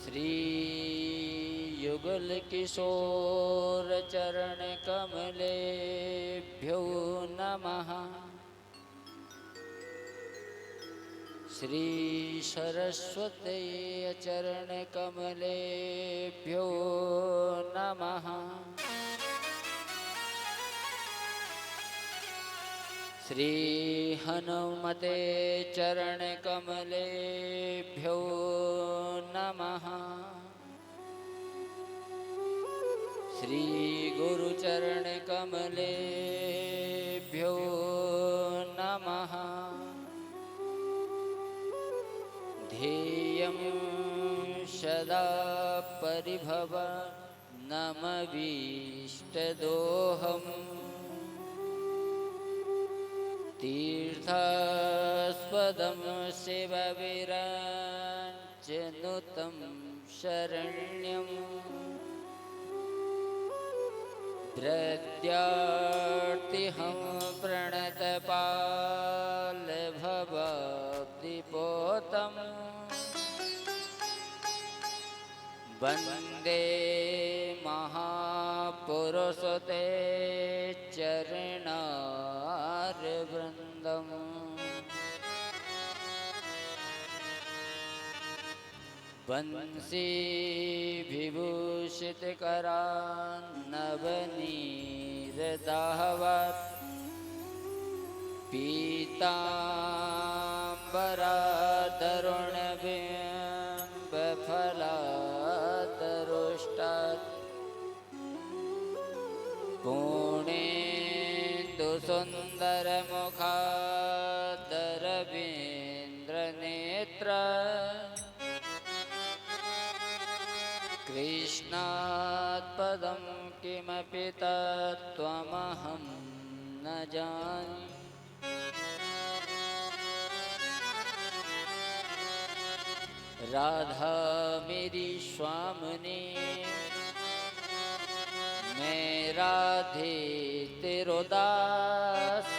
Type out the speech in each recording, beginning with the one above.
श्री युगल किशोर चरण कमलेभ्यो नमः। श्री सरस्वती चरण कमलेभ्यो नमः। श्री हनुमते चरण कमलेभ्यो नमः। श्री गुरु चरण कमलेभ्यो नमः। ध्येयं सदा परिभवनमभीष्टदोहम् तीर्थास्पदं शिवविरञ्चनुतं शरण्यं प्रत्यार्तिहं प्रणतपालभवाब्धिपोतम् वन्दे महापुरुषते चरणारविन्दम्। वंशी विभूषितकरान्नवनीरदाहवत् पीताम्बरादरुणबिम्बफलादरुष्टात् पूर्णेन्दुसुन्दरमुखादरविन्द्रनेत्र कृष्णात् पदं किमपि तत्त्वमहं न जाने। राधा मेरी स्वामिनी मैं राधे तेरो दास।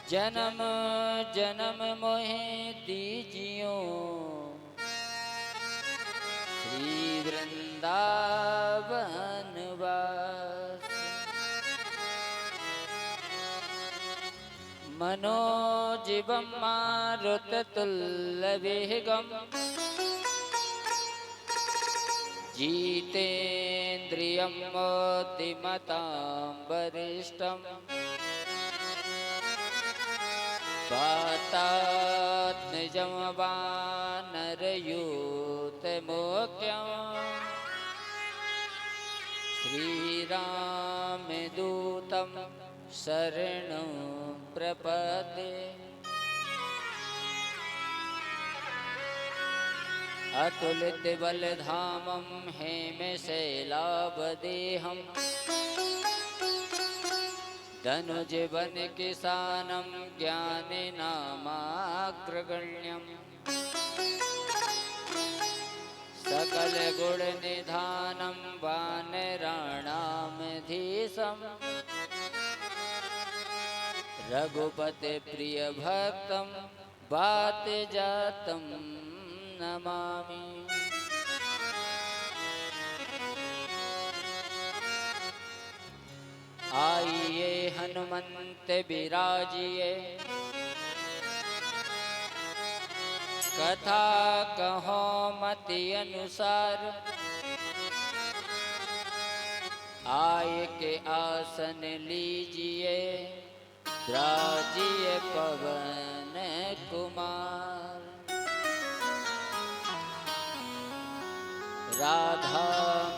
जन्म जन्म मोहे दीजियो श्री वृंदावन वास। मनोजीवं मारुततुल्यवेगम् जितेन्द्रियं बुद्धिमतां वरिष्ठम् वातात्मजं वानरयूथमुख्यम् श्रीरामदूतं शरणं प्रपद्ये। अतुलितबलधामं हेमशैलावदेहं धनुजवनकिशानं ज्ञानिनामाग्रगण्यम् सकलगुणनिधानं वानराणामधीशम् रघुपतिप्रियभक्तं वातजातं नमामि। आइए हनुमंत बिराजिए कथा कहो मति अनुसार। आय के आसन लीजिए राजिए पवन कुमार। राधा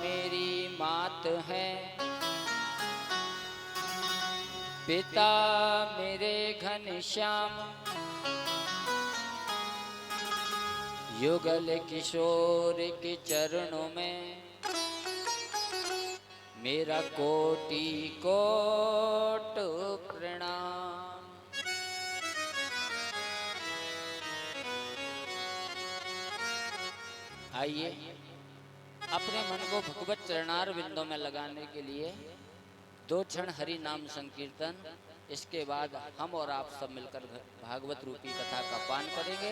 मेरी मात है पिता मेरे घनश्याम। युगल किशोर के चरणों में मेरा कोटि कोट प्रणाम। आइए अपने मन को भगवत चरणार बिंदों में लगाने के लिए 2 क्षण हरि नाम संकीर्तन, इसके बाद हम और आप सब मिलकर भागवत रूपी कथा का पान करेंगे।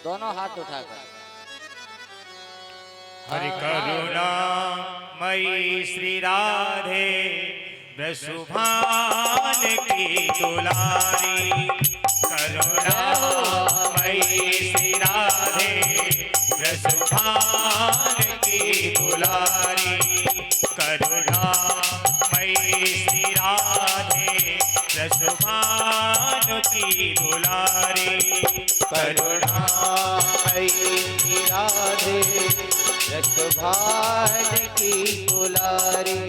दोनों हाथ उठाकर। हरि करुणा मई श्री राधे वृषभान की दुलारी। करुणा मई श्री राधे वृषभान की दुलारी। करुणा मई श्री राधे वृषभान की दुलारी। करुणा मई श्री राधे वृषभान की दुलारी।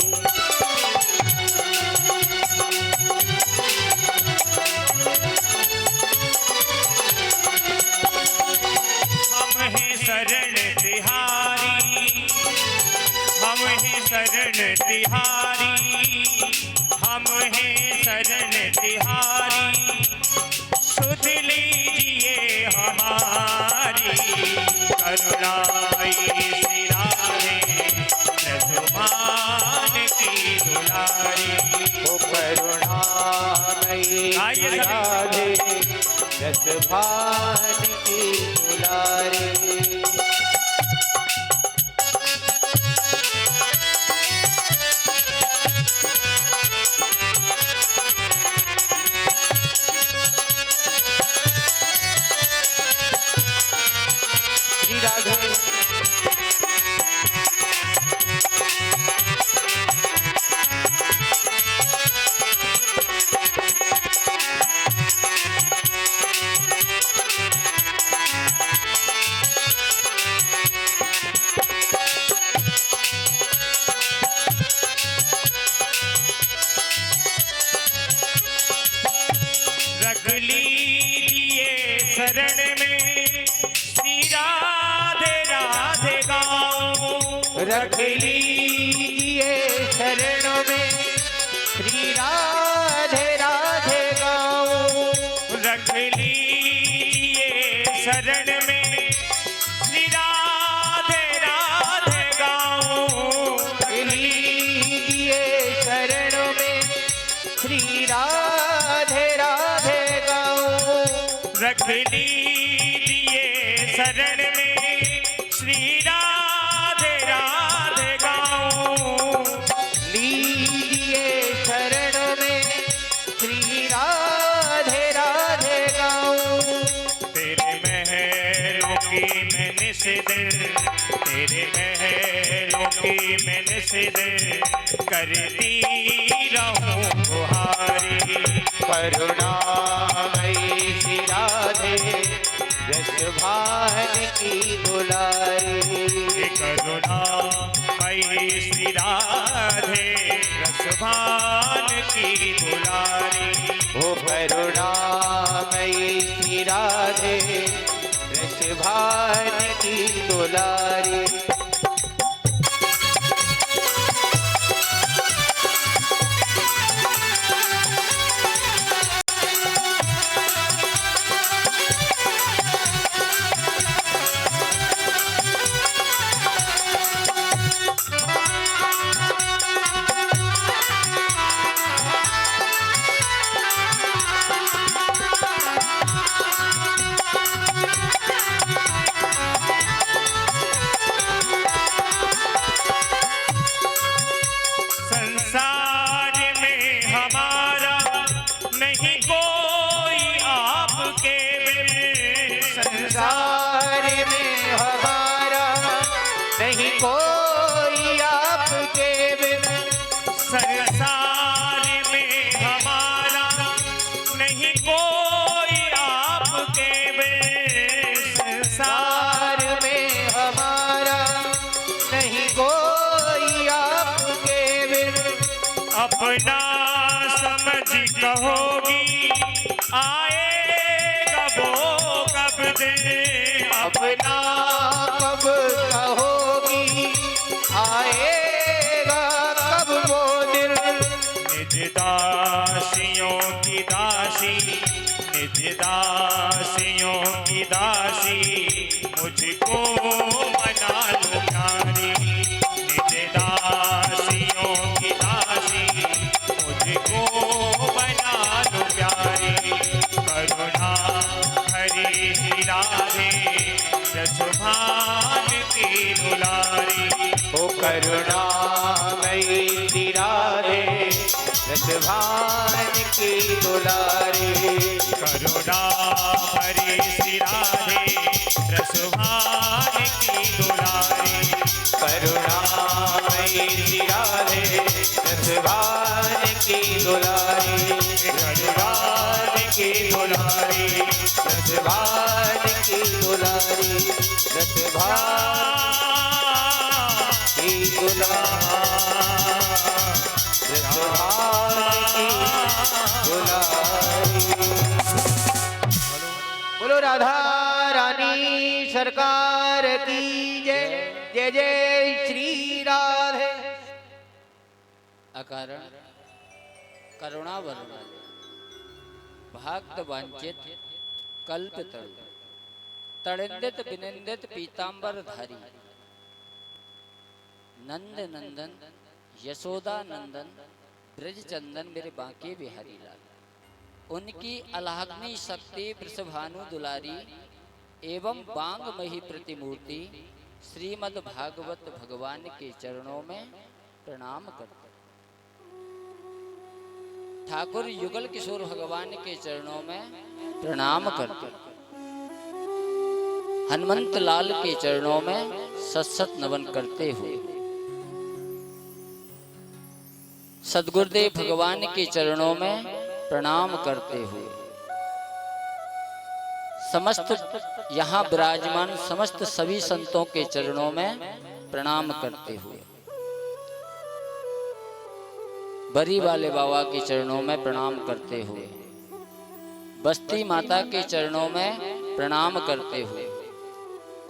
हम हैं शरण तिहारी, हम हैं शरण तिहारी, हम हैं शरण तिहारी। सुध लीजिए हमारी। करुणा श्री राधे वृषभान की दुलारी। ओ करुणा मई राधे वृषभान की दुलारी। श्री राधे रख लीजिए शरण में श्री राधे राधे गाऊं। रख लीजिए शरण में श्री राधे राधे गाऊं। रख लीजिए शरण में श्री राधे राधे गाऊं। लीजिए शरण में श्री राधे राधे गाऊं। रख लीजिए शरण में श्री राधे राधे गाऊं। लीजिए शरण में श्री राधे राधे गाऊं। तेरे महलों की मैं निषेध, तेरे महलों की मैं निषेध करती रहूं गुहारी। करुणा मई श्री राधे वृषभान की दुलारी। करुणा मई श्री राधे वृषभान की दुलारी। ओ करुणा मई श्री राधे वृषभान की दुलारी। संसार में हमारा नहीं कोई आपके बिन। संसार में हमारा नहीं कोई आपके बिन। संसार में हमारा नहीं कोई आपके बिन। संसार में हमारा नहीं कोई आपके बिन। अपना समझ कहोगी आएगा वो कब दिन। अपना कब कहोगी आएगा कब वो दिन। निज दासियों की दासी, निज दासियों की दासी मुझको बना लो प्यारी। निज दासियों की दासी मुझको बना लो प्यारी। करुणा हरी श्री राधे रसभान की दुलारी। ओ करुणामयी श्री राधे रसभान की दुलारी। करुणा भरी श्री राधे रसभान की दुलारी। करुणामयी श्री राधे रसभान की दुलारी। रसभान की दुलारी। रसभान की दुलारी। रसभान की दुलारी। रसभान की दुलारी। बोलो राधा रानी सरकार की जय। जय जय श्री राधे। अकारण करुणा वरुणा भक्त वांछित कल्प तल तड़िंदित विनिंदित पीतांबर धारी नंद नंदन यशोदा नंदन ब्रज चंदन मेरे बांके बिहारी लाल। उनकी अलाग्नि शक्ति वृषभानु दुलारी एवं बांग मही प्रतिमूर्ति श्रीमद् भागवत भगवान के चरणों में प्रणाम करते। ठाकुर युगल किशोर भगवान के चरणों में प्रणाम करते। हनुमंत लाल के चरणों में सत नमन करते हुए सदगुरुदेव भगवान के चरणों में प्रणाम करते हुए समस्त यहाँ विराजमान समस्त सभी संतों के चरणों में प्रणाम करते हुए बरी वाले बाबा के चरणों में प्रणाम करते हुए बस्ती माता के चरणों में प्रणाम करते हुए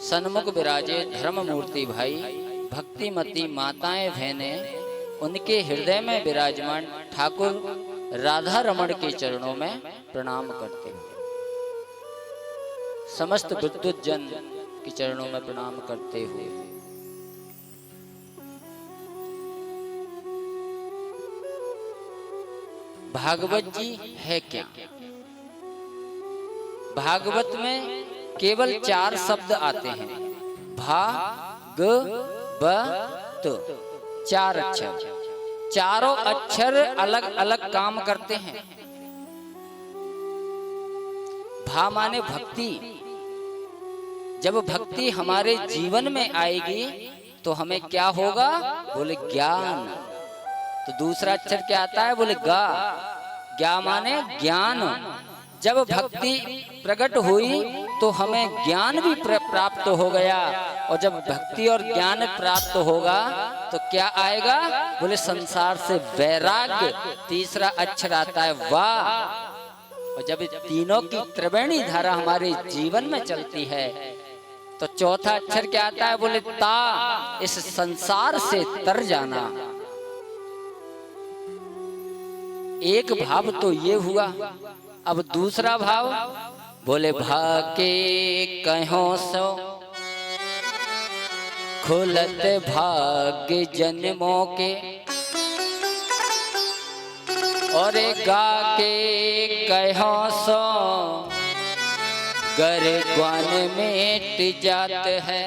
सन्मुख विराजे धर्म मूर्ति भाई भक्तिमती माताएं बहनें उनके हृदय में विराजमान ठाकुर राधा रमण के चरणों में प्रणाम करते हुए समस्त विद्युत जन के चरणों में प्रणाम करते हुए भागवत जी है क्या? भागवत में केवल 4 शब्द आते हैं। भा ग ब त 4 अक्षर। चारों अक्षर अलग अलग काम करते हैं। भा माने भक्ति। जब भक्ति हमारे जीवन में आएगी तो हमें क्या होगा? बोले ज्ञान। तो दूसरा अक्षर क्या आता है? बोले गा। ज्ञा माने ज्ञान। जब भक्ति प्रकट हुई तो हमें ज्ञान भी प्राप्त हो गया और जब भक्ति और ज्ञान प्राप्त होगा तो क्या आएगा? बोले संसार से वैराग्य। तीसरा अक्षर आता है वाह। और जब तीनों की त्रिवेणी धारा हमारे जीवन में चलती है तो चौथा अक्षर क्या आता है? बोले ता। इस संसार से तर जाना। एक भाव तो ये हुआ। अब दूसरा भाव बोले भाके कहो सो खुलत भाग्य जन्मों के और गा के कहो सो गर ग्वान मिट जात है।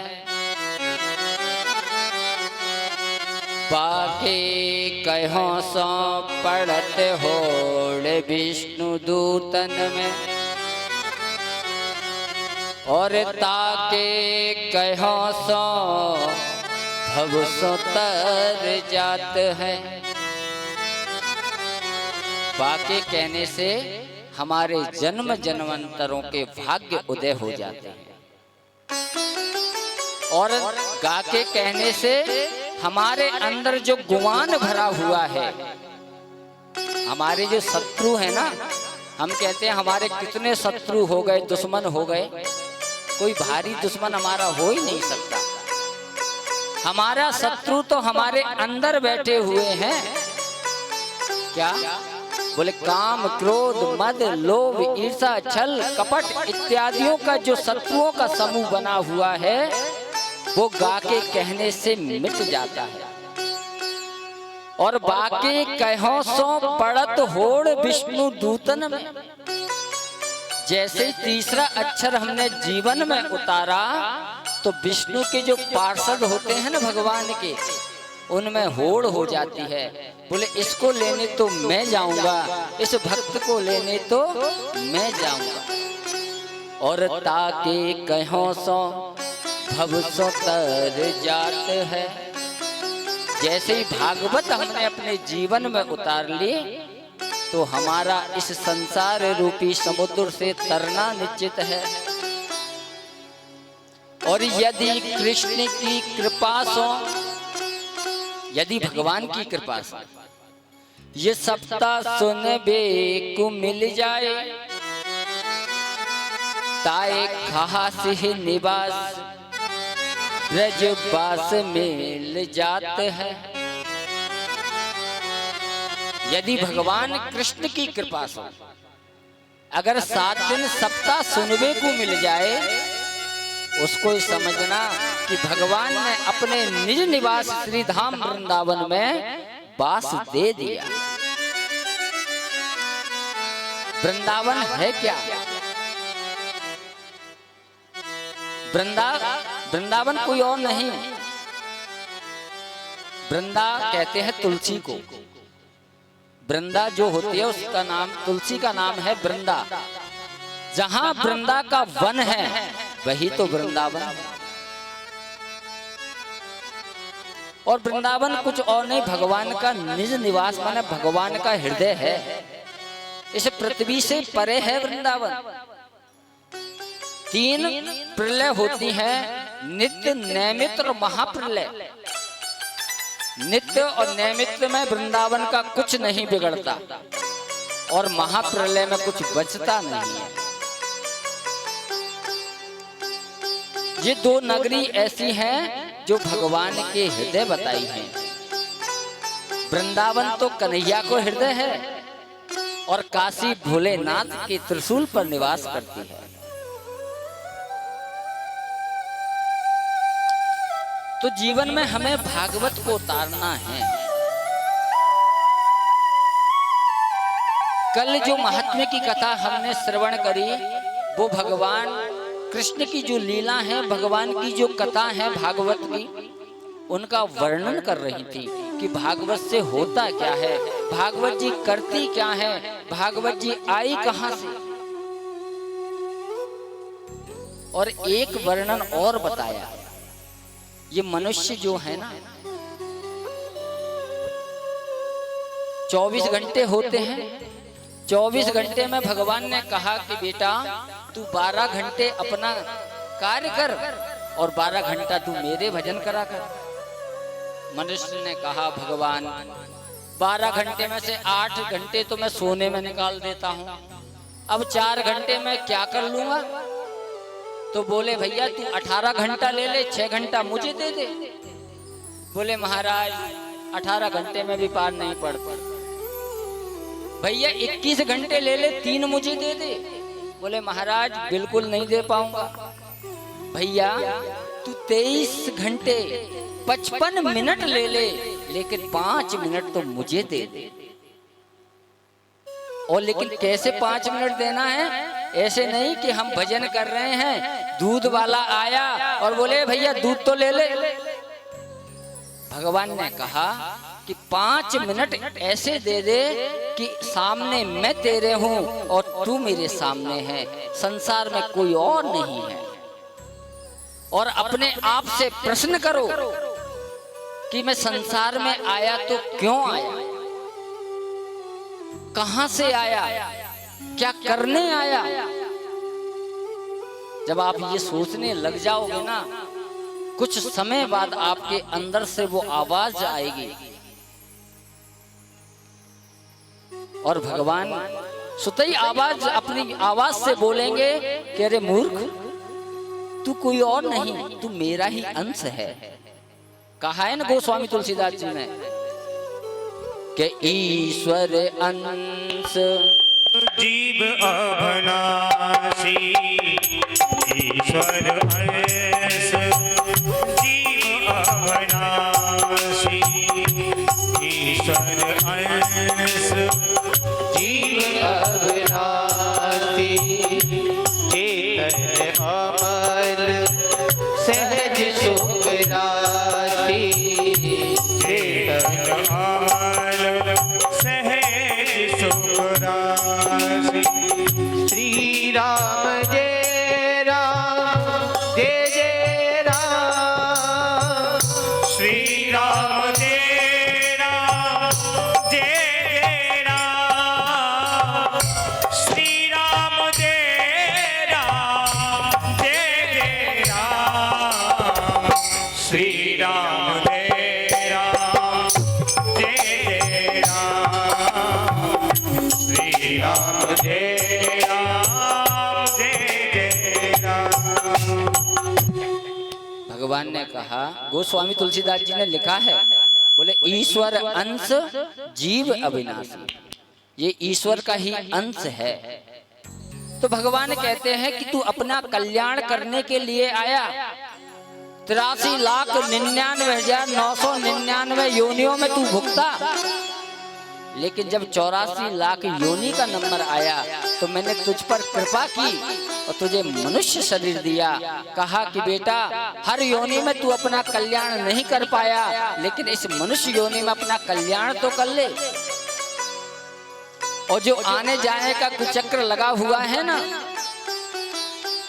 बाके कहो सो पढ़त होड़ विष्णु दूतन में और ताके कहो सो भव सो तर जात है। बाके कहने से हमारे जन्म जन्मांतरों के भाग्य उदय हो जाते हैं और गाके कहने से हमारे अंदर जो गुमान भरा हुआ है, हमारे जो शत्रु है ना, हम कहते हैं हमारे कितने शत्रु हो गए, दुश्मन हो गए, कोई भारी दुश्मन हमारा हो ही नहीं सकता। हमारा शत्रु तो हमारे अंदर बैठे हुए हैं। क्या? बोले काम क्रोध मद लोभ ईर्षा छल कपट इत्यादियों का जो शत्रुओं का समूह बना हुआ है वो गा के कहने से मिट जाता है। और बाके कहो सो पड़त होड़ विष्णु दूतन में। जैसे ही तीसरा अक्षर हमने जीवन में उतारा तो विष्णु के जो पार्षद होते हैं ना भगवान के, उनमें होड़ हो जाती है। बोले इसको लेने तो मैं जाऊंगा, इस भक्त को लेने तो मैं जाऊंगा। और ताके कहो सो भव सो तर जात है। जैसे ही भागवत हमने अपने जीवन में उतार लिए तो हमारा इस संसार रूपी समुद्र से तरना निश्चित है। और यदि कृष्ण की कृपा सो, यदि भगवान की कृपा से ये सप्ताह सुनबे को मिल जाए, ताए खास ही निवास ब्रजवास मिल जाते हैं। यदि भगवान कृष्ण की कृपा से अगर 7 दिन सप्ताह सुनबे को मिल जाए, उसको समझना कि भगवान ने अपने निज निवास श्री धाम वृंदावन में वास दे दिया। वृंदावन है क्या? वृंदावन कोई और नहीं। वृंदा कहते हैं तुलसी को। वृंदा जो होती है उसका नाम, तुलसी का नाम है वृंदा। जहां वृंदा का वन है वही तो वृंदावन है। और वृंदावन कुछ और नहीं, भगवान का निज निवास माने भगवान का हृदय है। इस पृथ्वी से परे है वृंदावन। 3 प्रलय होती हैं, नित्य, नैमित और महाप्रलय। नित्य और नैमित्य में वृंदावन का कुछ नहीं बिगड़ता और महाप्रलय में कुछ बचता नहीं है। ये 2 नगरी ऐसी हैं जो भगवान के हृदय बताई हैं। वृंदावन तो कन्हैया को हृदय है और काशी भोलेनाथ के त्रिशूल पर निवास करती है। तो जीवन में हमें भागवत को उतारना है। कल जो महात्म्य की कथा हमने श्रवण करी, वो भगवान कृष्ण की जो लीला है, भगवान की जो कथा है भागवत की, उनका वर्णन कर रही थी कि भागवत से होता क्या है, भागवत जी करती क्या है, भागवत जी आई कहां से। और एक वर्णन और बताया, ये मनुष्य जो है ना 24 घंटे होते हैं। 24 घंटे में भगवान ने कहा कि बेटा तू 12 घंटे अपना कार्य कर और 12 घंटा तू मेरे भजन करा कर। मनुष्य ने कहा भगवान 12 घंटे में से 8 घंटे तो मैं सोने में निकाल देता हूँ, अब 4 घंटे में क्या कर लूंगा। तो बोले भैया तू 18 घंटा ले ले, 6 घंटा मुझे दे दे। बोले महाराज 18 घंटे में भी पार नहीं पड़ता। भैया 21 घंटे ले ले, 3 मुझे दे दे। बोले महाराज बिल्कुल नहीं दे पाऊंगा। भैया तू 23 घंटे 55 मिनट ले ले, लेकिन 5 मिनट तो मुझे दे दे। और लेकिन कैसे 5 मिनट देना है? ऐसे नहीं कि हम भजन कर रहे हैं, दूध वाला आया और बोले भैया दूध तो ले ले। भगवान ने कहा कि 5 मिनट ऐसे दे दे कि सामने मैं तेरे हूं और तू मेरे सामने है, संसार में कोई और नहीं है। और अपने आप से प्रश्न करो कि मैं संसार में आया तो क्यों आया, कहां से आया, क्या करने आया। जब आप ये सोचने लग जाओगे ना, कुछ समय बाद आपके अंदर से वो आवाज आएगी और भगवान सुतई आवाज अपनी आवाज से बोलेंगे कि अरे मूर्ख तू कोई और नहीं, तू मेरा ही अंश है। कहा है ना गोस्वामी तुलसीदास जी ने कि ईश्वर अंश जीव अविनाशी, ईश्वर अंश जीव अविनाशी, ईश्वर अंश जीव अविनाशी, सहज सुख राशि चेतन आल सहज सुख राशि श्री राम जय जय राम श्री राम जय राम जय जय राम श्री राम जय राम जय जय राम श्री राम जय राम जय जय राम श्री राम जय राम जय जय राम। भगवान ने कहा, गोस्वामी तुलसीदास जी ने लिखा है, बोले ईश्वर अंश जीव अविनाशी, ये ईश्वर का ही अंश है। तो भगवान कहते हैं कि तू अपना कल्याण करने के लिए आया। 83,99,999 योनियों में तू भुगता, लेकिन जब 84 लाख योनि का नंबर आया तो मैंने तुझ पर कृपा की और तुझे मनुष्य शरीर दिया। कहा कि बेटा, हर योनि में तू अपना कल्याण नहीं कर पाया, लेकिन इस मनुष्य योनि में अपना कल्याण तो कर ले। और जो आने जाने का कुचक्र लगा हुआ है ना,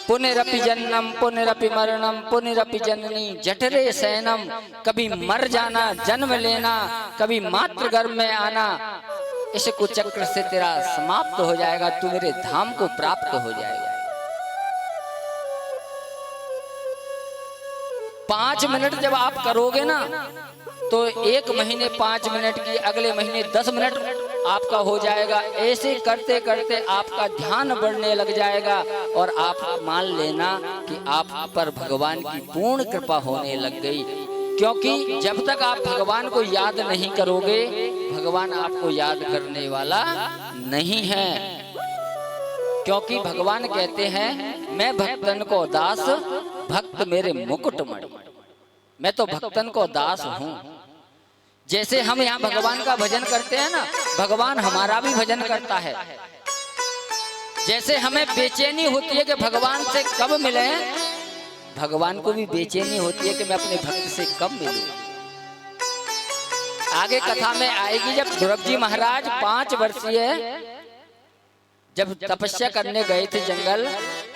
पुनरपि जन्नम पुनरपि मरणम पुनरपि जननी जठरे शयनम, कभी मर जाना, जन्म लेना, कभी मातृ गर्भ में आना, इस कुचक्र से तेरा समाप्त हो जाएगा, तू मेरे धाम को प्राप्त हो जाएगा। 5 मिनट जब आप करोगे ना, तो 1 महीने 5 मिनट की, अगले महीने 10 मिनट आपका हो जाएगा। ऐसे करते करते आपका ध्यान बढ़ने लग जाएगा और आप मान लेना कि आप पर भगवान की पूर्ण कृपा होने लग गई। क्योंकि जब तक आप भगवान को याद नहीं करोगे, भगवान आपको याद करने वाला नहीं है। क्योंकि भगवान कहते हैं, मैं भक्तन को दास, भक्त मेरे मुकुटमणि। मैं तो भक्तन को दास हूँ। जैसे हम यहाँ भगवान का भजन करते हैं ना, भगवान हमारा भी भजन करता है। जैसे हमें बेचैनी होती है कि भगवान से कब मिले, भगवान को भी बेचैनी होती है कि मैं अपने भक्त से कब मिलूं। आगे कथा में आएगी, जब ध्रुव जी महाराज 5 वर्षीय जब तपस्या करने गए थे जंगल,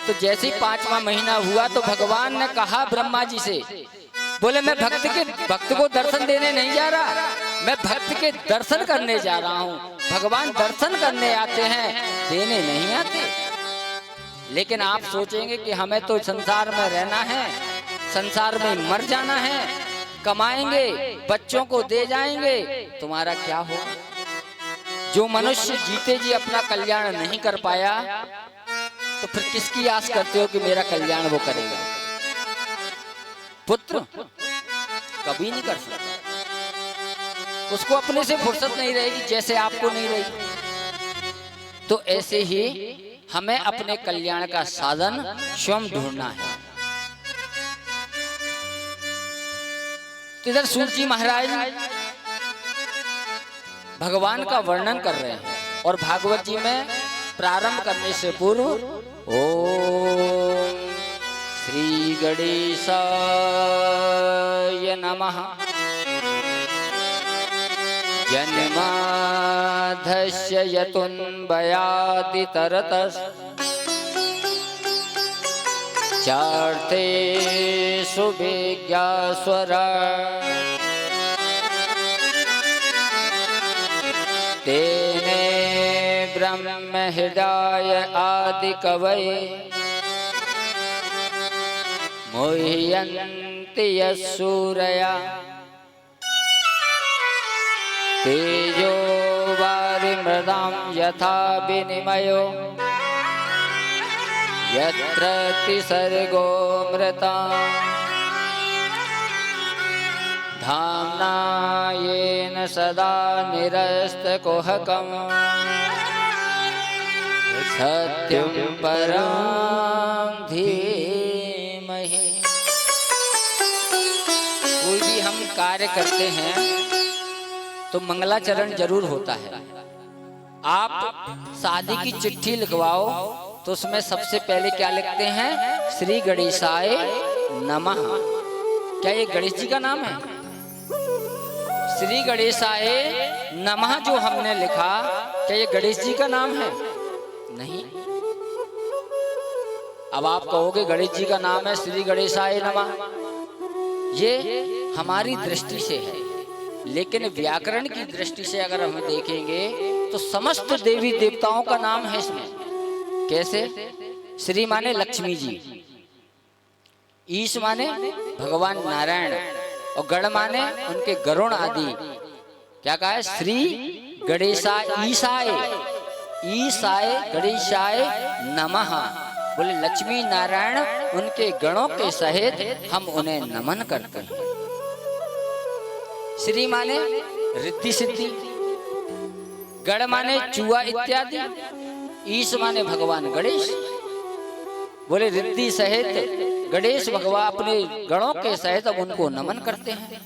तो जैसे ही 5वां महीना हुआ तो भगवान ने कहा ब्रह्मा जी से, बोले मैं भक्त को दर्शन देने नहीं जा रहा, मैं भक्त के दर्शन करने जा रहा हूँ। भगवान दर्शन करने आते हैं, देने नहीं आते। लेकिन आप सोचेंगे कि हमें तो संसार में रहना है, संसार में मर जाना है, कमाएंगे, बच्चों को दे जाएंगे, तुम्हारा क्या हो। जो मनुष्य जीते जी अपना कल्याण नहीं कर पाया, तो फिर किसकी आस करते हो कि मेरा कल्याण वो करेगा। पुत्र कभी नहीं कर सकता, उसको अपने से फुर्सत नहीं रहेगी, जैसे आपको नहीं रहेगी। तो ऐसे ही हमें अपने कल्याण का साधन स्वयं ढूंढना है। तो इधर सूत जी महाराज भगवान का वर्णन कर रहे हैं, और भागवत जी में प्रारंभ करने से पूर्व ओम श्री गणेशाय नमः जन्माधस्य यतुन्वयाति तरतस् चार्तेषु विज्ञास्वरा तेने ब्रह्म हृदय आदि कवये मुह्यन्ति यस्सूरया तेजो वारिमृदां यथा विनिमयो यत्र त्रिसर्गो मृता धाम्ना येन सदा निरस्तकुहकम् सत्यं परं धीमहि। कोई भी हम कार्य करते हैं तो मंगलाचरण जरूर होता है। आप शादी की चिट्ठी लिखवाओ तो उसमें सबसे पहले क्या लिखते हैं, श्री गणेशाय नमः। क्या ये गणेश जी का नाम है? श्री गणेशाय नमः जो हमने लिखा, क्या ये गणेश जी का नाम है? नहीं। अब आप कहोगे गणेश जी का नाम है श्री गणेशाय नमः, ये हमारी दृष्टि से है, लेकिन व्याकरण की दृष्टि से अगर हम देखेंगे तो समस्त देवी देवताओं का नाम है इसमें। कैसे? श्री माने लक्ष्मी जी, ईश माने भगवान नारायण, और गण माने उनके गरुण आदि। क्या कहा है? श्री गणेशाय ईशाय, ईशाय गणेशाय नमः। बोले लक्ष्मी नारायण उनके गणों के सहित हम उन्हें नमन करते हैं। श्री माने रिद्धि सिद्धि, गण माने चूहा इत्यादि, ईश माने भगवान गणेश। बोले रिद्धि सहित गणेश भगवान अपने गणों के सहित अब उनको नमन करते हैं।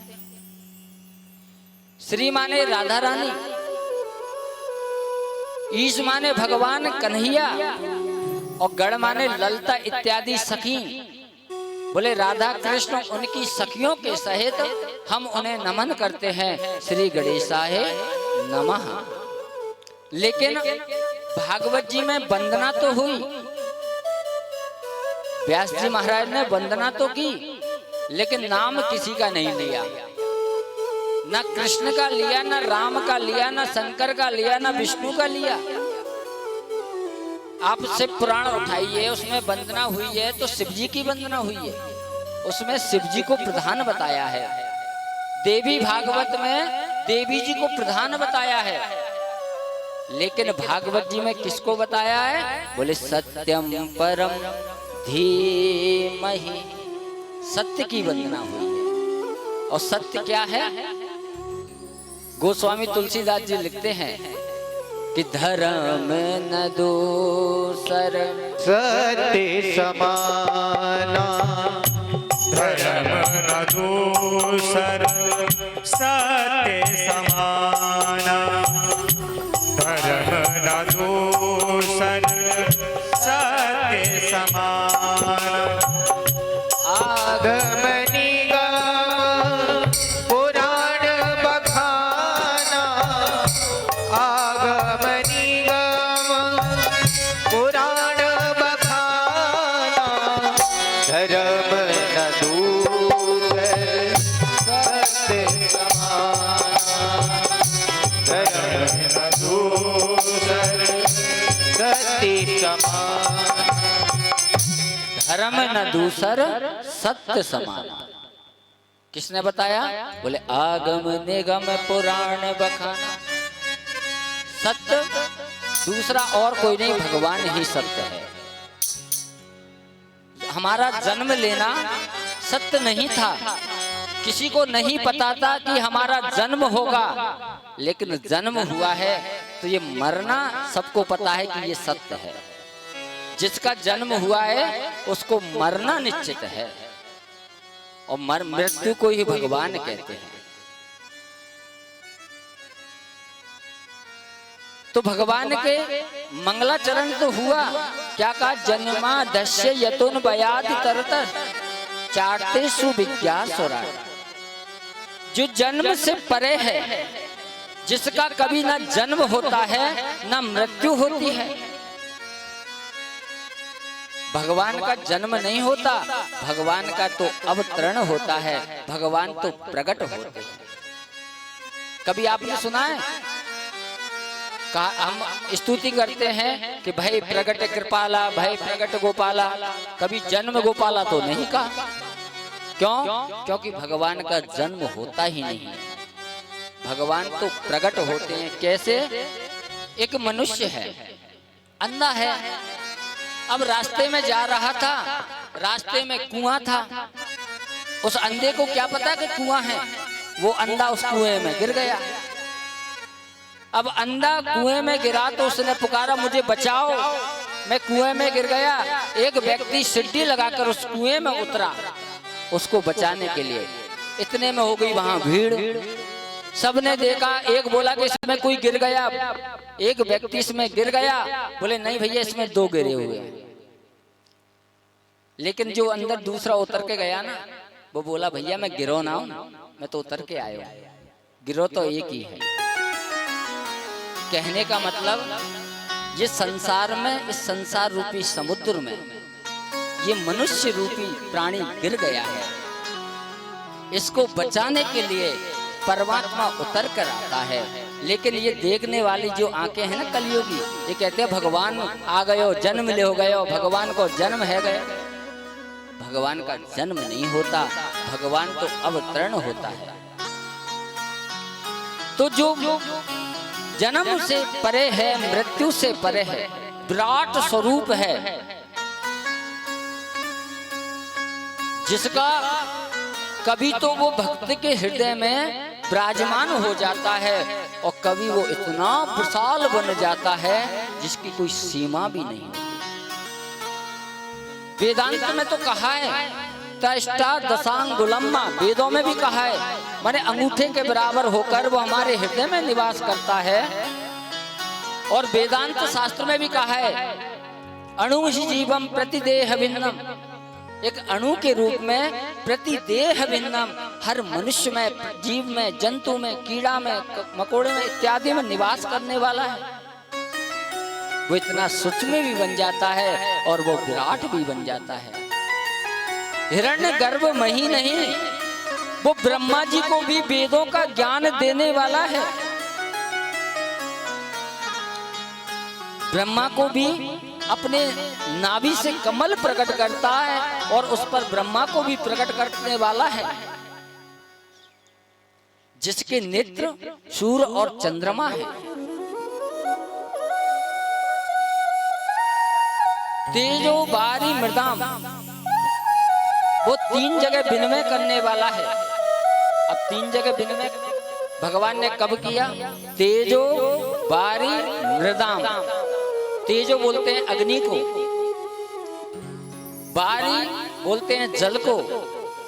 श्री माने राधा रानी, ईश माने भगवान कन्हैया, और गण माने ललता इत्यादि सखी। बोले राधा कृष्ण उनकी सखियों के सहित हम उन्हें नमन करते हैं। श्री गणेशाय नमः। लेकिन भागवत जी में वंदना तो हुई, व्यास जी महाराज ने वंदना तो की, लेकिन नाम किसी का नहीं लिया। ना कृष्ण का लिया, ना राम का लिया, ना शंकर का लिया, ना विष्णु का लिया। आप शिव पुराण उठाइए, उसमें वंदना हुई है तो शिव जी की वंदना हुई है, उसमें शिव जी को प्रधान बताया है। देवी भागवत में देवी जी को प्रधान बताया है, लेकिन भागवत जी में किसको बताया है? बोले सत्यम परम धीमहि, सत्य की वंदना हुई है। और सत्य क्या है? गोस्वामी तुलसीदास जी लिखते हैं कि धर्म न दूसर सत्य समाना, धर्म न दूसर सत्य समाना, धर्म न दूसर सत्य समाना। आगम निगम पुराण बखाना, आगम निगम पुराण बखाना, धर्म न दूसर सत्य समाना, धर्म न दूसर सत्य समाना। धर्म न दूसर सत्य समान। किसने बताया? बोले आगम निगम पुराण बखाना। सत्य दूसरा और कोई नहीं, भगवान ही सत्य है। हमारा जन्म लेना सत्य नहीं था, किसी को नहीं पता था कि हमारा जन्म होगा, लेकिन जन्म हुआ है तो ये मरना सबको पता है कि ये सत्य है। जिसका जन्म हुआ है उसको मरना निश्चित है, और मृत्यु को ही भगवान कहते हैं। तो भगवान के मंगलाचरण तो हुआ। क्या कहा? जन्मा दस्य यतुन बयादि तरतर चाटते सुविज्ञा सोरा। जो जन्म से परे है, जिसका कभी ना जन्म होता है ना मृत्यु होती है। भगवान का जन्म नहीं होता, भगवान का तो अवतरण होता है, भगवान तो प्रकट होते हैं। कभी आपने सुना है? हम स्तुति करते हैं कि भाई प्रगट कृपाला, भाई प्रगट गोपाला। कभी जन्म गोपाला तो नहीं कहा। क्यों? क्योंकि भगवान का जन्म होता ही नहीं। भगवान तो प्रकट होते हैं। कैसे? एक मनुष्य है, अंधा है, अब रास्ते में जा रहा था, रास्ते में कुआं था। उस अंधे को क्या पता कि कुआं है? वो अंधा उस कुएं में गिर गया। अब अंधा कुएं में गिरा तो उसने पुकारा, मुझे बचाओ, मैं कुएं में गिर गया। एक व्यक्ति सीढ़ी लगाकर उस कुएं में उतरा उसको बचाने के लिए। इतने में हो गई वहां भीड़। सबने देखा, एक बोला कि इसमें कोई गिर गया, एक व्यक्ति इसमें गिर गया। बोले नहीं भैया, इसमें दो गिरे हुए हैं। लेकिन जो अंदर दूसरा उतर के गया ना, वो बोला भैया मैं गिरो ना हूं, मैं तो उतर के आया हूं, गिरो तो एक ही है। कहने का मतलब ये संसार में, इस संसार रूपी समुद्र में ये मनुष्य रूपी प्राणी गिर गया है। इसको बचाने के लिए परमात्मा उतर कर आता है। लेकिन ये देखने वाली जो आंखें हैं ना कलयुगी, ये कहते हैं भगवान आ गयो, जन्म ले हो गयो, भगवान को जन्म है गया। भगवान का जन्म नहीं होता, भगवान तो अवतरण होता है। तो जो जन्म से परे है, मृत्यु से परे है, विराट स्वरूप है, जिसका कभी तो वो भक्त के हृदय में विराजमान हो जाता है और कभी वो इतना विशाल बन जाता है जिसकी कोई सीमा भी नहीं होती। वेदांत में तो कहा है तष्टा दशांगुलम्मा, वेदों में भी कहा है, माने अंगूठे के बराबर होकर वो हमारे हृदय में निवास करता है। और वेदांत शास्त्र में भी कहा है अणु ही जीवम प्रतिदेह भिन्नम, एक अणु के रूप में प्रतिदेह भिन्नम, हर मनुष्य में, जीव में, जंतु में, कीड़ा में, मकोड़े में इत्यादि में निवास करने वाला है। वो इतना सूक्ष्म भी बन जाता है और वो विराट भी बन जाता है। हिरण्य गर्भ मही नहीं, वो ब्रह्मा जी को भी वेदों का ज्ञान देने वाला है। ब्रह्मा को भी अपने नाभि से कमल प्रकट करता है और उस पर ब्रह्मा को भी प्रकट करने वाला है, जिसके नेत्र सूर्य और चंद्रमा है। तेजो बारी मृदाम, वो 3 जगह विनिमय करने वाला है। अब 3 जगह विनिमय भगवान ने कब किया? तेजो बारी मृदाम। तेजो बोलते हैं अग्नि को, बारी बोलते हैं जल को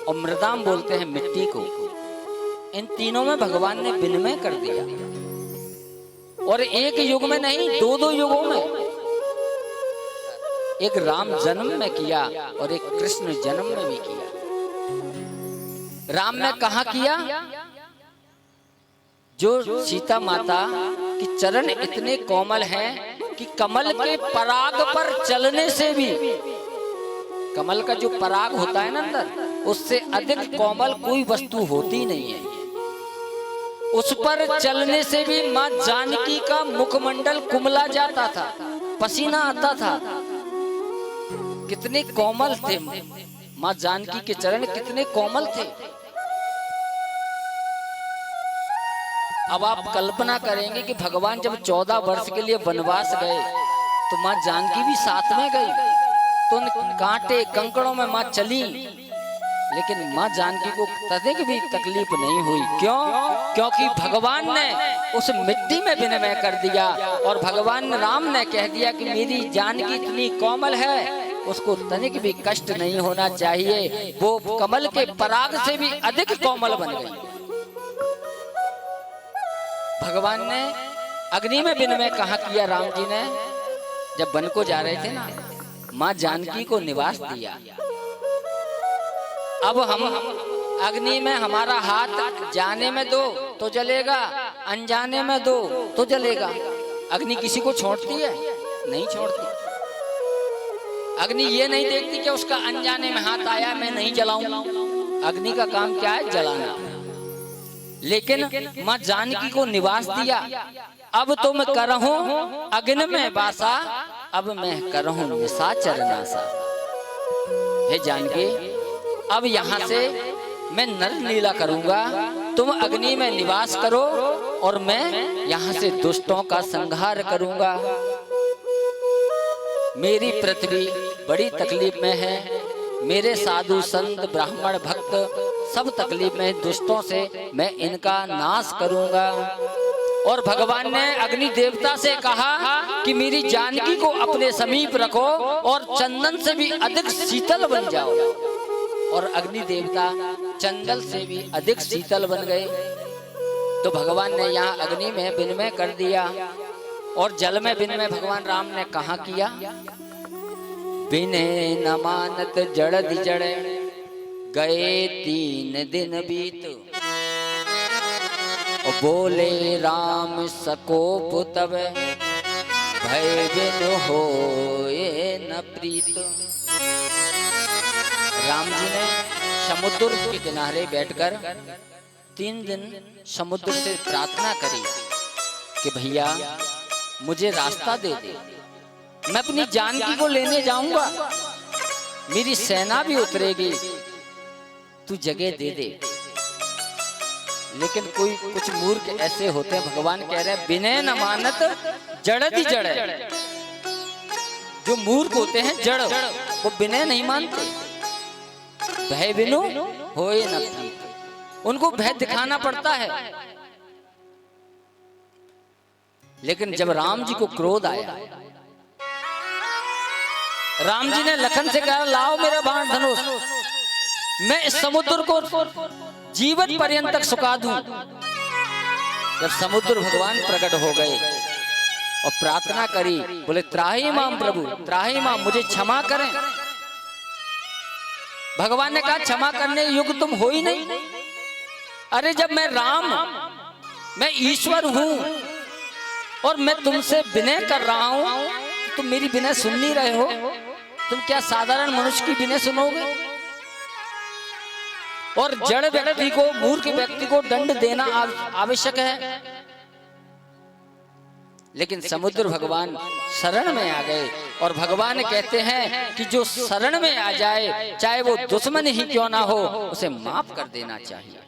और मृदाम बोलते हैं मिट्टी को। इन तीनों में भगवान ने विनिमय कर दिया और एक युग में नहीं, 2-2 युगों में। एक राम जन्म में किया और एक कृष्ण जन्म में भी किया। राम में कहा किया? जो सीता माता की चरण इतने कोमल हैं कि कमल के पराग पर चलने से भी, कमल का जो पराग होता है ना अंदर, उससे अधिक कोमल कोई वस्तु होती नहीं है। उस पर चलने से भी मां जानकी का मुखमंडल कुमला जाता था, पसीना आता था। कितने कोमल थे मां जानकी के चरण, कितने कोमल थे। अब आप कल्पना करेंगे कि भगवान जब 14 वर्ष के लिए वनवास गए तो मां जानकी भी साथ में गई, तो उन कांटे कंकड़ों में मां चली, लेकिन मां जानकी को तनिक भी तकलीफ नहीं हुई। क्यों? क्योंकि भगवान ने उस मिट्टी में विनिमय कर दिया और भगवान राम ने कह दिया कि मेरी जानकी इतनी कोमल है, उसको तनिक भी कष्ट नहीं होना चाहिए। वो कमल के पराग से भी अधिक कोमल बन गई। भगवान ने अग्नि में विनिमय कहाँ किया? राम जी ने जब वन को जा रहे थे ना, मां जानकी को निवास दिया। अब हम अग्नि में हमारा हाथ जाने में दो तो जलेगा, अनजाने में दो तो जलेगा। अग्नि किसी को छोड़ती है? नहीं छोड़ती। अग्नि ये नहीं देखती कि उसका अनजाने में हाथ आया, मैं नहीं जलाऊं। अग्नि का काम क्या है? जलाना। लेकिन मां जानकी को निवास दिया। अब तो मैं करहूं अग्नि में वासा, अब मैं करहूं निशाचर नासा। हे जानकी, अब यहाँ से मैं नर लीला करूंगा, तुम अग्नि में निवास करो और मैं यहाँ से दुष्टों का संहार करूंगा। मेरी पृथ्वी बड़ी तकलीफ में है, मेरे साधु संत ब्राह्मण भक्त सब तकलीफ में, दुष्टों से मैं इनका नाश करूंगा। और भगवान ने अग्नि देवता से कहा कि मेरी जानकी को अपने समीप रखो और चंदन से भी अधिक शीतल बन जाओ। और अग्नि देवता चंदन से भी अधिक शीतल बन गए। तो भगवान ने यहाँ अग्नि में विनिमय कर दिया और जल में विनिमय भगवान राम ने कहाँ किया? बिने न मानत जड़ जड़े, गए 3 दिन बीत। बोले राम सकोप तब, भय बिन होए न प्रीत। राम जी ने समुद्र के किनारे बैठकर 3 दिन समुद्र से प्रार्थना करी कि भैया मुझे रास्ता दे दे, मैं अपनी जानकी को लेने जाऊंगा, मेरी सेना भी उतरेगी, तू जगह दे दे। लेकिन कोई कुछ मूर्ख ऐसे होते हैं, भगवान कह रहे हैं बिने न मानत जड़ति जड़। जो मूर्ख होते हैं जड़, वो बिने नहीं मानते। भय बिनु होए न प्रीत, उनको भय दिखाना पड़ता है। लेकिन जब राम जी को क्रोध आया, राम जी ने लखन से कहा लाओ मेरा बाण धनुष, मैं इस समुद्र को जीवन पर्यंत तक सुखा दूं। जब समुद्र भगवान प्रकट हो गए और प्रार्थना करी, बोले त्राहि माम प्रभु, त्राहि माम, मुझे क्षमा करें। भगवान ने कहा क्षमा करने युग तुम हो ही नहीं। अरे जब मैं राम, मैं ईश्वर हूं और मैं तुमसे विनय कर रहा हूं, तुम मेरी विनय सुन नहीं रहे हो। तुम क्या साधारण मनुष्य की विनय सुनोगे? और जड़ व्यक्ति को, मूर्ख व्यक्ति को दंड देना आवश्यक है। लेकिन समुद्र भगवान शरण में आ गए और भगवान कहते हैं कि जो शरण में आ जाए, चाहे वो दुश्मन ही क्यों ना हो, उसे माफ कर देना चाहिए।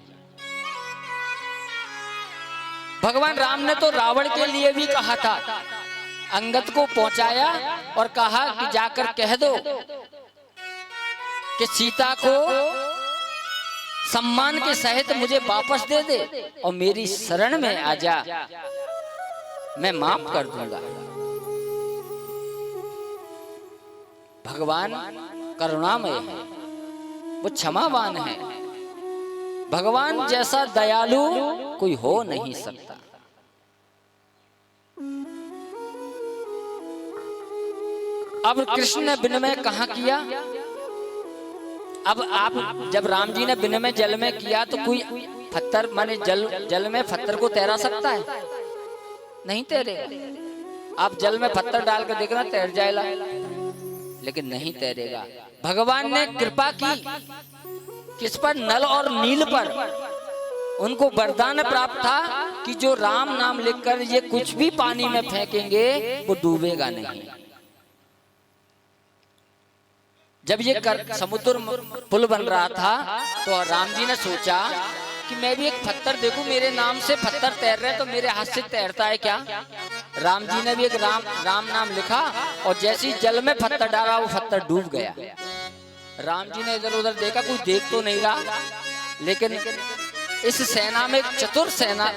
भगवान राम ने तो रावण के लिए भी कहा था, अंगद को पहुंचाया और कहा कि जाकर कह दो कि सीता को सम्मान के सहित मुझे वापस दे दे और मेरी शरण में आ जा, मैं माफ कर दूंगा। भगवान करुणामय है, वो क्षमावान है। भगवान जैसा दयालु कोई हो नहीं सकता। अब कृष्ण ने विनिमय कहां किया? अब आप जब राम जी ने विनिमय जल में किया तो कोई पत्थर माने जल में पत्थर को तैरा सकता है? नहीं तैरेगा। आप जल में पत्थर डालकर देखना तैर जाएगा, लेकिन नहीं तैरेगा। भगवान ने कृपा की किस पर? नल और नील पर। उनको वरदान प्राप्त था कि जो राम नाम लिखकर ये कुछ भी पानी में फेंकेंगे वो डूबेगा नहीं। जब ये समुद्र पुल बन रहा था तो राम जी ने सोचा कि मैं भी एक पत्थर देखूं, मेरे नाम से पत्थर तैर रहे तो मेरे हाथ से तैरता है क्या? राम जी ने भी एक राम नाम लिखा और जैसे ही जल में पत्थर डाला वो पत्थर डूब गया। राम जी ने इधर उधर देखा, कोई देख तो नहीं रहा, लेकिन इस सेना में एक चतुर सेना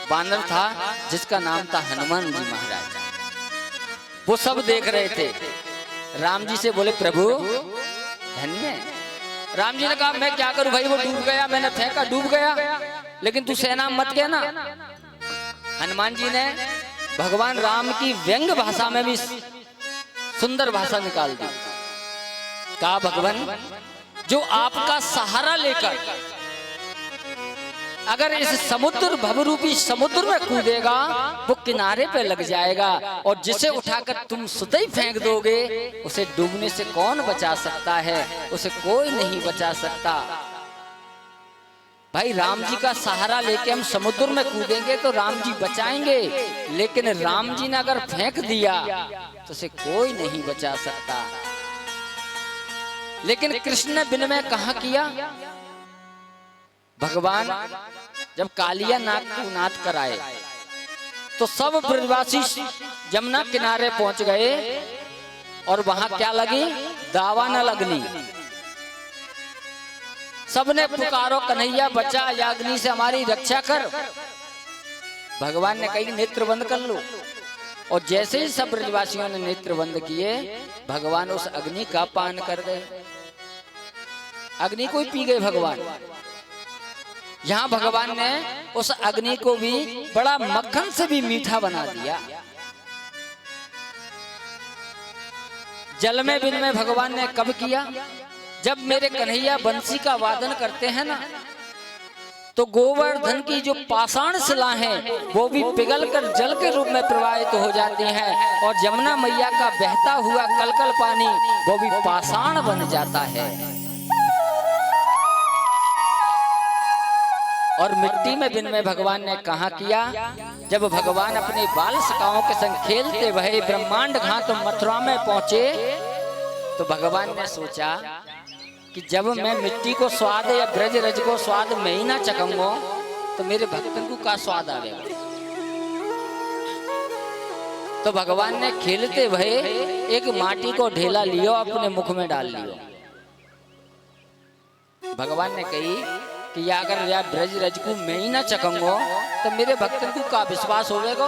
बानर था जिसका नाम था हनुमान जी महाराज। वो सब देख रहे थे। राम जी से बोले प्रभु धन्य। राम जी ने कहा मैं क्या करूं भाई, वो डूब गया, मैंने फेंका डूब गया, लेकिन तू सेना मत कहना। हनुमान जी ने भगवान राम की व्यंग भाषा में भी सुंदर भाषा निकाल दी। कहा भगवान जो आपका सहारा लेकर अगर इस समुद्र भवरूपी समुद्र में कूदेगा वो किनारे पे लग जाएगा, और जिसे उठाकर तुम सुतई फेंक दोगे उसे डूबने से कौन बचा सकता है? उसे कोई नहीं बचा सकता। भाई राम जी का सहारा लेके हम समुद्र में कूदेंगे तो राम जी बचाएंगे, लेकिन राम जी ने अगर फेंक दिया तो उसे कोई नहीं बचा सकता। लेकिन कृष्ण ने विनिमय कहां किया? भगवान जब कालिया नाग को नाद कराए तो सब ब्रजवासी जमुना किनारे पहुंच गए और वहां क्या लगी? दावा न लगनी। सबने पुकारो कन्हैया बचा, या अग्नि से हमारी रक्षा कर। भगवान ने कही नेत्र बंद कर लो, और जैसे ही सब ब्रजवासियों ने नेत्र बंद किए भगवान उस अग्नि का पान कर गए। अग्नि को ही पी गए भगवान। यहाँ भगवान ने उस अग्नि को भी बड़ा मक्खन से भी मीठा बना दिया। जल में विनिमय भगवान ने कब किया? जब मेरे कन्हैया बंसी का वादन करते हैं ना, तो गोवर्धन की जो पाषाण शिला है वो भी पिघलकर जल के रूप में प्रवाहित हो जाती हैं, और जमुना मैया का बहता हुआ कलकल पानी वो भी पाषाण बन जाता है। और मिट्टी में विनिमय भगवान ने कहाँ किया? जब भगवान अपने बाल सखाओं के संग खेलते हुए ब्रह्मांड घाट मथुरा में पहुंचे, तो भगवान ने सोचा कि जब मैं मिट्टी को स्वाद या ब्रज रज को स्वाद मैं ही ना चखूंगा तो मेरे भक्तन को का स्वाद आवेगा। तो भगवान ने खेलते हुए एक माटी को ढेला लियो, अपने मुख में डाल लियो। भगवान ने कही कि अगर या ब्रज रज को मैं ही ना चखूंगा तो मेरे भक्तन को का विश्वास होवेगा।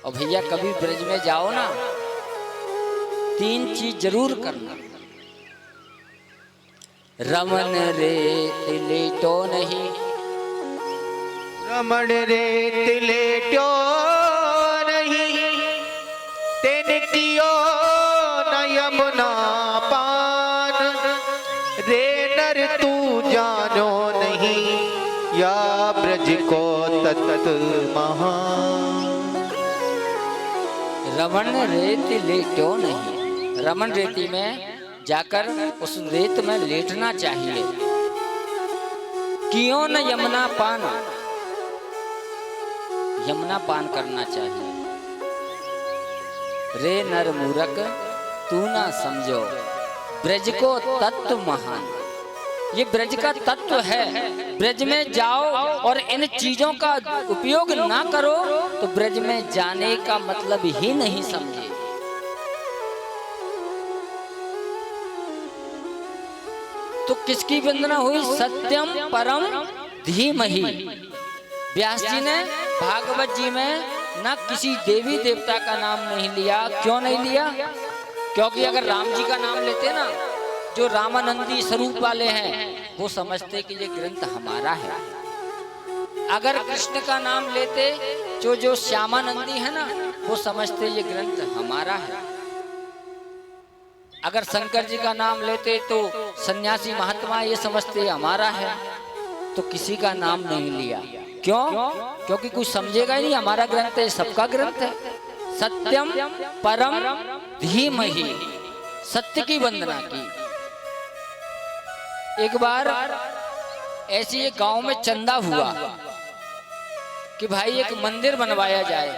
और भैया कभी ब्रज में जाओ ना, 3 चीज जरूर करना। रमन रेत लेटो नहीं, रमण रेत लेटो नहीं, तेन कियो न यमुना पान, रे नर तू जानो नहीं, या ब्रज को तत महान। रमन रेत लेटो नहीं, रमन रेती में जाकर उस रेत में लेटना चाहिए। क्यों न यमुना पान, यमुना पान करना चाहिए। रे नर मूरख तू ना समझो, ब्रज को तत्व महान। ये ब्रज का तत्व है। ब्रज में जाओ और इन चीजों का उपयोग ना करो तो ब्रज में जाने का मतलब ही नहीं समझे। तो किसकी वंदना हुई? सत्यम परम धीमहि। व्यास जी ने भागवत जी में ना किसी देवी देवता का नाम नहीं लिया। क्यों नहीं लिया? क्योंकि अगर राम जी का नाम लेते ना, जो रामानंदी स्वरूप वाले हैं वो समझते कि ये ग्रंथ हमारा है। अगर कृष्ण का नाम लेते, जो श्यामानंदी है ना, वो समझते ये ग्रंथ हमारा है। अगर शंकर जी का नाम लेते तो सन्यासी महात्मा ये समझते हमारा है। तो किसी का नाम नहीं लिया। क्यों? क्योंकि कुछ समझेगा ही नहीं, हमारा ग्रंथ है, सबका ग्रंथ है। सत्यम परम धीमहि, सत्य की वंदना की। एक बार ऐसी एक गांव में चंदा हुआ कि भाई एक मंदिर बनवाया जाए।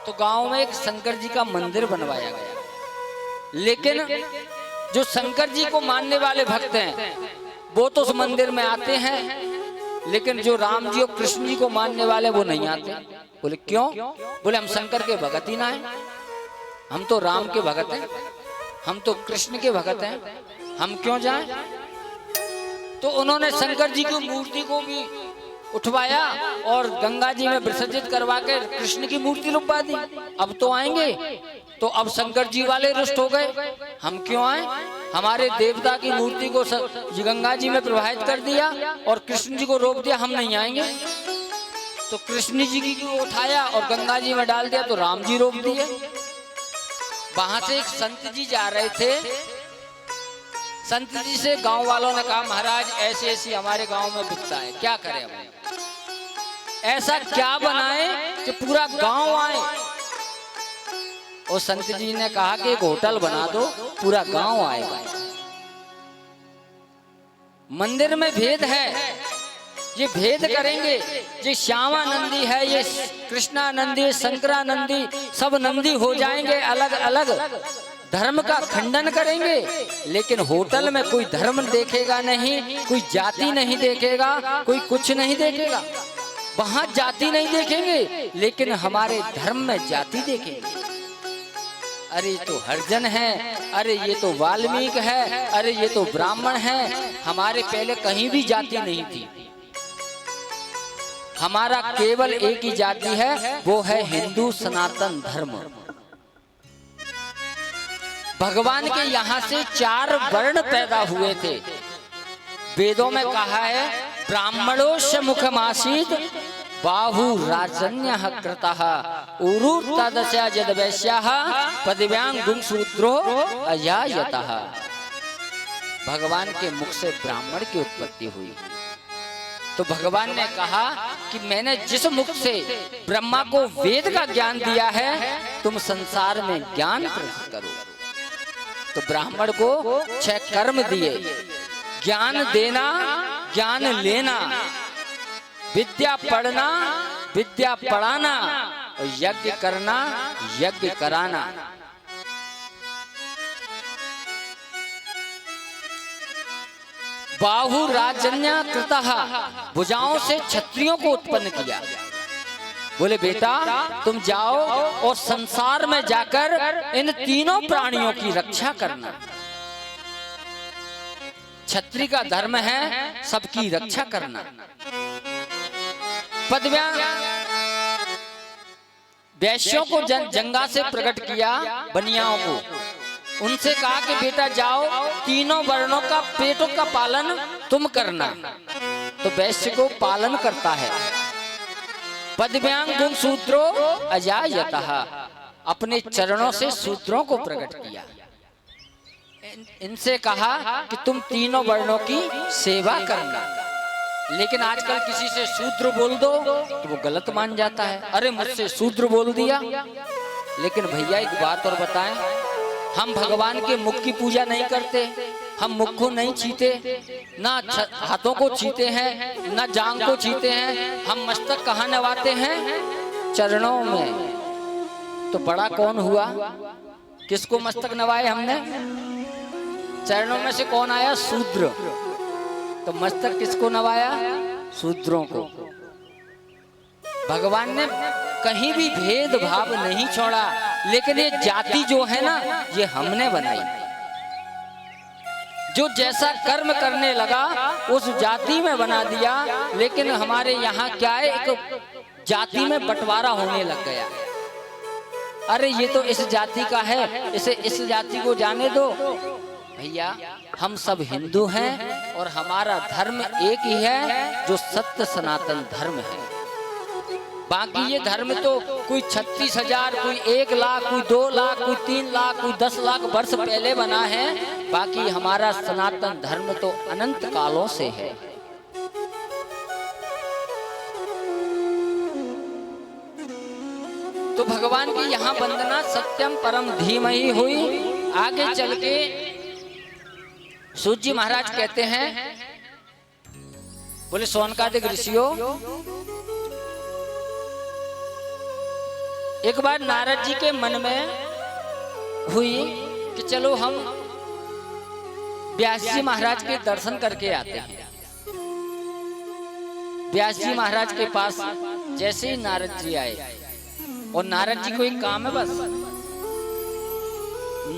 तो गांव में एक शंकर जी का मंदिर बनवाया गया। लेकिन जो शंकर जी को मानने वाले भक्त हैं वो तो उस मंदिर में आते हैं, लेकिन जो राम जी और कृष्ण जी को मानने वाले वो नहीं आते। बोले क्यों? बोले हम शंकर के भगत ही ना हैं, हम तो राम के भगत हैं, हम तो कृष्ण के भगत हैं, हम क्यों जाएं? तो उन्होंने शंकर जी की मूर्ति को भी उठवाया और गंगा जी में विसर्जित करवा के कृष्ण की मूर्ति रुकवा दी। अब तो आएंगे। तो अब शंकर जी वाले रुष्ट हो गए, हम क्यों आए? हमारे देवता की मूर्ति को गंगा जी में प्रवाहित कर दिया और कृष्ण जी को रोक दिया, हम नहीं आएंगे। तो कृष्ण जी की उठाया और गंगा जी में डाल दिया, तो राम जी रोक दिए। वहां से एक संत जी जा रहे थे। संत जी से गांव वालों ने कहा, महाराज ऐसी ऐसी हमारे गांव में बिकता है, क्या करें हम? ऐसा क्या बनाए कि पूरा गांव आए? और संत जी ने कहा कि एक होटल बना दो, पूरा गांव आएगा। मंदिर में भेद है, ये भेद करेंगे। ये श्यामानंदी है, ये कृष्णानंदी, शंकरानंदी, सब नंदी हो जाएंगे, अलग अलग धर्म का खंडन करेंगे। लेकिन होटल में कोई धर्म देखेगा नहीं, कोई जाति नहीं देखेगा, कोई कुछ नहीं देखेगा। वहां जाति नहीं देखेंगे, लेकिन हमारे धर्म में जाति देखेंगे। अरे ये तो हरिजन है, अरे ये तो वाल्मीकि है, अरे ये तो ब्राह्मण है। हमारे पहले कहीं भी जाति नहीं थी। हमारा केवल एक ही जाति है, वो है हिंदू सनातन धर्म। भगवान के यहाँ से 4 वर्ण पैदा हुए थे। वेदों में कहा है ब्राह्मणों से मुखमासीत बाहु राजन्य कृतः उरु तदस्या जद वैश्याः पदव्यांग गुंसूत्रो अजायतः। भगवान के मुख से ब्राह्मण की उत्पत्ति हुई। तो भगवान ने कहा कि मैंने जिस मुख से ब्रह्मा को वेद का ज्ञान दिया है, तुम संसार में ज्ञान प्रदान करो। तो ब्राह्मण को 6 कर्म दिए, ज्ञान देना, ज्ञान लेना, विद्या पढ़ना, विद्या पढ़ाना और यज्ञ करना, यज्ञ कराना। बाहु राजन्य कृतः, भुजाओं से क्षत्रियों को उत्पन्न किया। बोले बेटा तुम जाओ और संसार में जाकर इन तीनों प्राणियों की रक्षा करना। क्षत्रिय का धर्म है सबकी रक्षा करना। पदव्यांग वैश्यों को जंगा से प्रकट किया, बनियाओं को। उनसे कहा कि बेटा जाओ, तीनों वर्णों का पेटों का पालन तुम करना। तो वैश्य को पालन करता है। पदव्यांग गुंसूत्रो अजायतः, अपने चरणों से शूद्रों को प्रकट किया। इनसे कहा कि तुम तीनों वर्णों की सेवा करना। लेकिन आजकल किसी से शूद्र बोल दो तो वो गलत मान जाता है। अरे मुझसे शूद्र बोल दिया। लेकिन भैया एक बात और बताएं, हम भगवान के मुख की पूजा नहीं करते, हम मुख को नहीं छीते, ना हाथों को छीते हैं, ना जांग को छीते हैं। हम मस्तक कहाँ नवाते हैं? चरणों में। तो बड़ा कौन हुआ? किसको मस्तक नवाए हमने? चरणों में से कौन आया? शूद्र। तो मस्तक किसको नवाया? शूद्रों को। भगवान ने कहीं भी भेदभाव नहीं छोड़ा। लेकिन ये जाति जो है ना, ये हमने बनाई। जो जैसा कर्म करने लगा उस जाति में बना दिया। लेकिन हमारे यहाँ क्या है, एक जाति में बंटवारा होने लग गया। अरे ये तो इस जाति का है, इसे इस जाति को जाने दो। भैया हम सब हिंदू हैं और हमारा धर्म एक ही है, जो सत्य सनातन धर्म है। बाकी ये धर्म तो कोई 36,000, कोई 1 लाख, कोई 2 लाख, कोई 3 लाख, कोई 10 लाख वर्ष पहले बना है। बाकी हमारा सनातन धर्म तो अनंत कालों से है। तो भगवान की यहाँ वंदना सत्यम परम धीमहि हुई। आगे चल के सूत जी महाराज कहते हैं, बोले सोनकादिक ऋषियों, एक बार नारद जी के मन में हुई कि चलो हम व्यास जी महाराज के दर्शन करके आते हैं। व्यास जी महाराज के पास जैसे ही नारद जी आए, और नारद जी को एक काम है बस।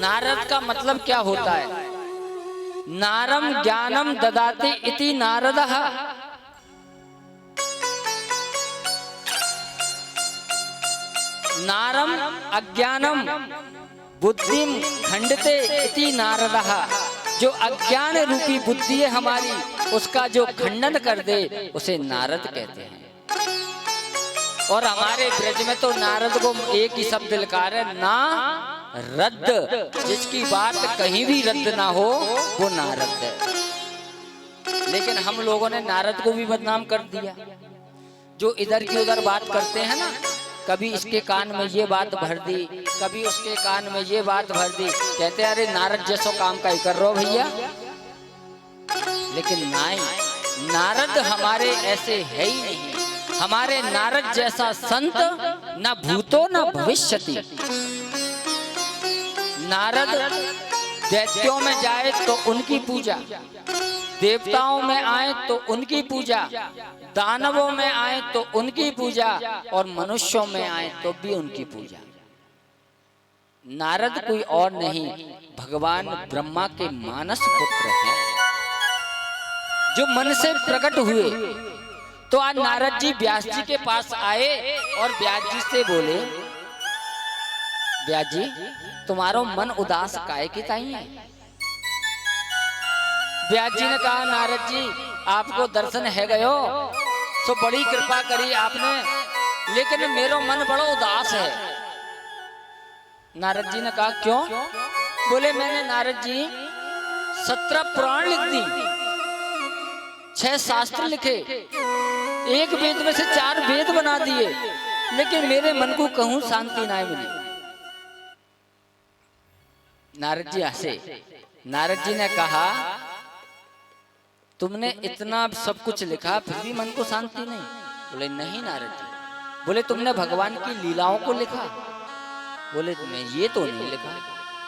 नारद का मतलब क्या होता है? नारम ज्ञानम ददाते इति नारदः। नारम अज्ञानम बुद्धिम खंडते इति नारदः। जो अज्ञान रूपी बुद्धि है हमारी, उसका जो खंडन कर दे उसे नारद कहते हैं। और हमारे ब्रज में तो नारद को एक ही शब्द लकार है, ना रद्द। जिसकी बात कहीं भी रद्द ना हो वो नारद है। लेकिन हम लोगों ने नारद को भी बदनाम कर दिया। जो इधर की उधर बात करते हैं ना, कभी इसके कान में ये बात भर दी, कभी उसके कान में ये बात भर दी। कहते अरे नारद जैसो काम का ही कर रहे हो भैया। लेकिन नहीं, नारद हमारे ऐसे है ही नहीं। हमारे नारद जैसा संत न भूतो न भविष्यति। नारद दैत्यों में जाए तो उनकी पूजा, देवताओं में आए तो उनकी पूजा, दानवों में आए तो उनकी पूजा, और मनुष्यों में आए तो भी उनकी पूजा। नारद कोई और नहीं, भगवान ब्रह्मा के मानस पुत्र हैं, जो मन से प्रकट हुए। तो आज नारद जी व्यास जी के पास आए और व्यास जी से बोले, व्यास जी तुम्हारो मन उदास काहे की ताई है? व्यास जी ने कहा नारद जी आपको दर्शन है गयो सो बड़ी कृपा करी आपने, लेकिन मेरा मन बड़ा उदास है। नारद जी ने कहा क्यों? बोले मैंने नारद जी 17 पुराण लिख दी, 6 शास्त्र लिखे, एक वेद में से 4 वेद बना दिए, लेकिन मेरे मन को कहूं शांति ना मिली। नारद जी हंसे। नारद जी ने कहा तुमने इतना सब कुछ लिखा फिर भी मन को शांति नहीं? बोले नहीं नारद जी। बोले तुमने भगवान की लीलाओं को लिखा? बोले मैं ये तो नहीं लिखा।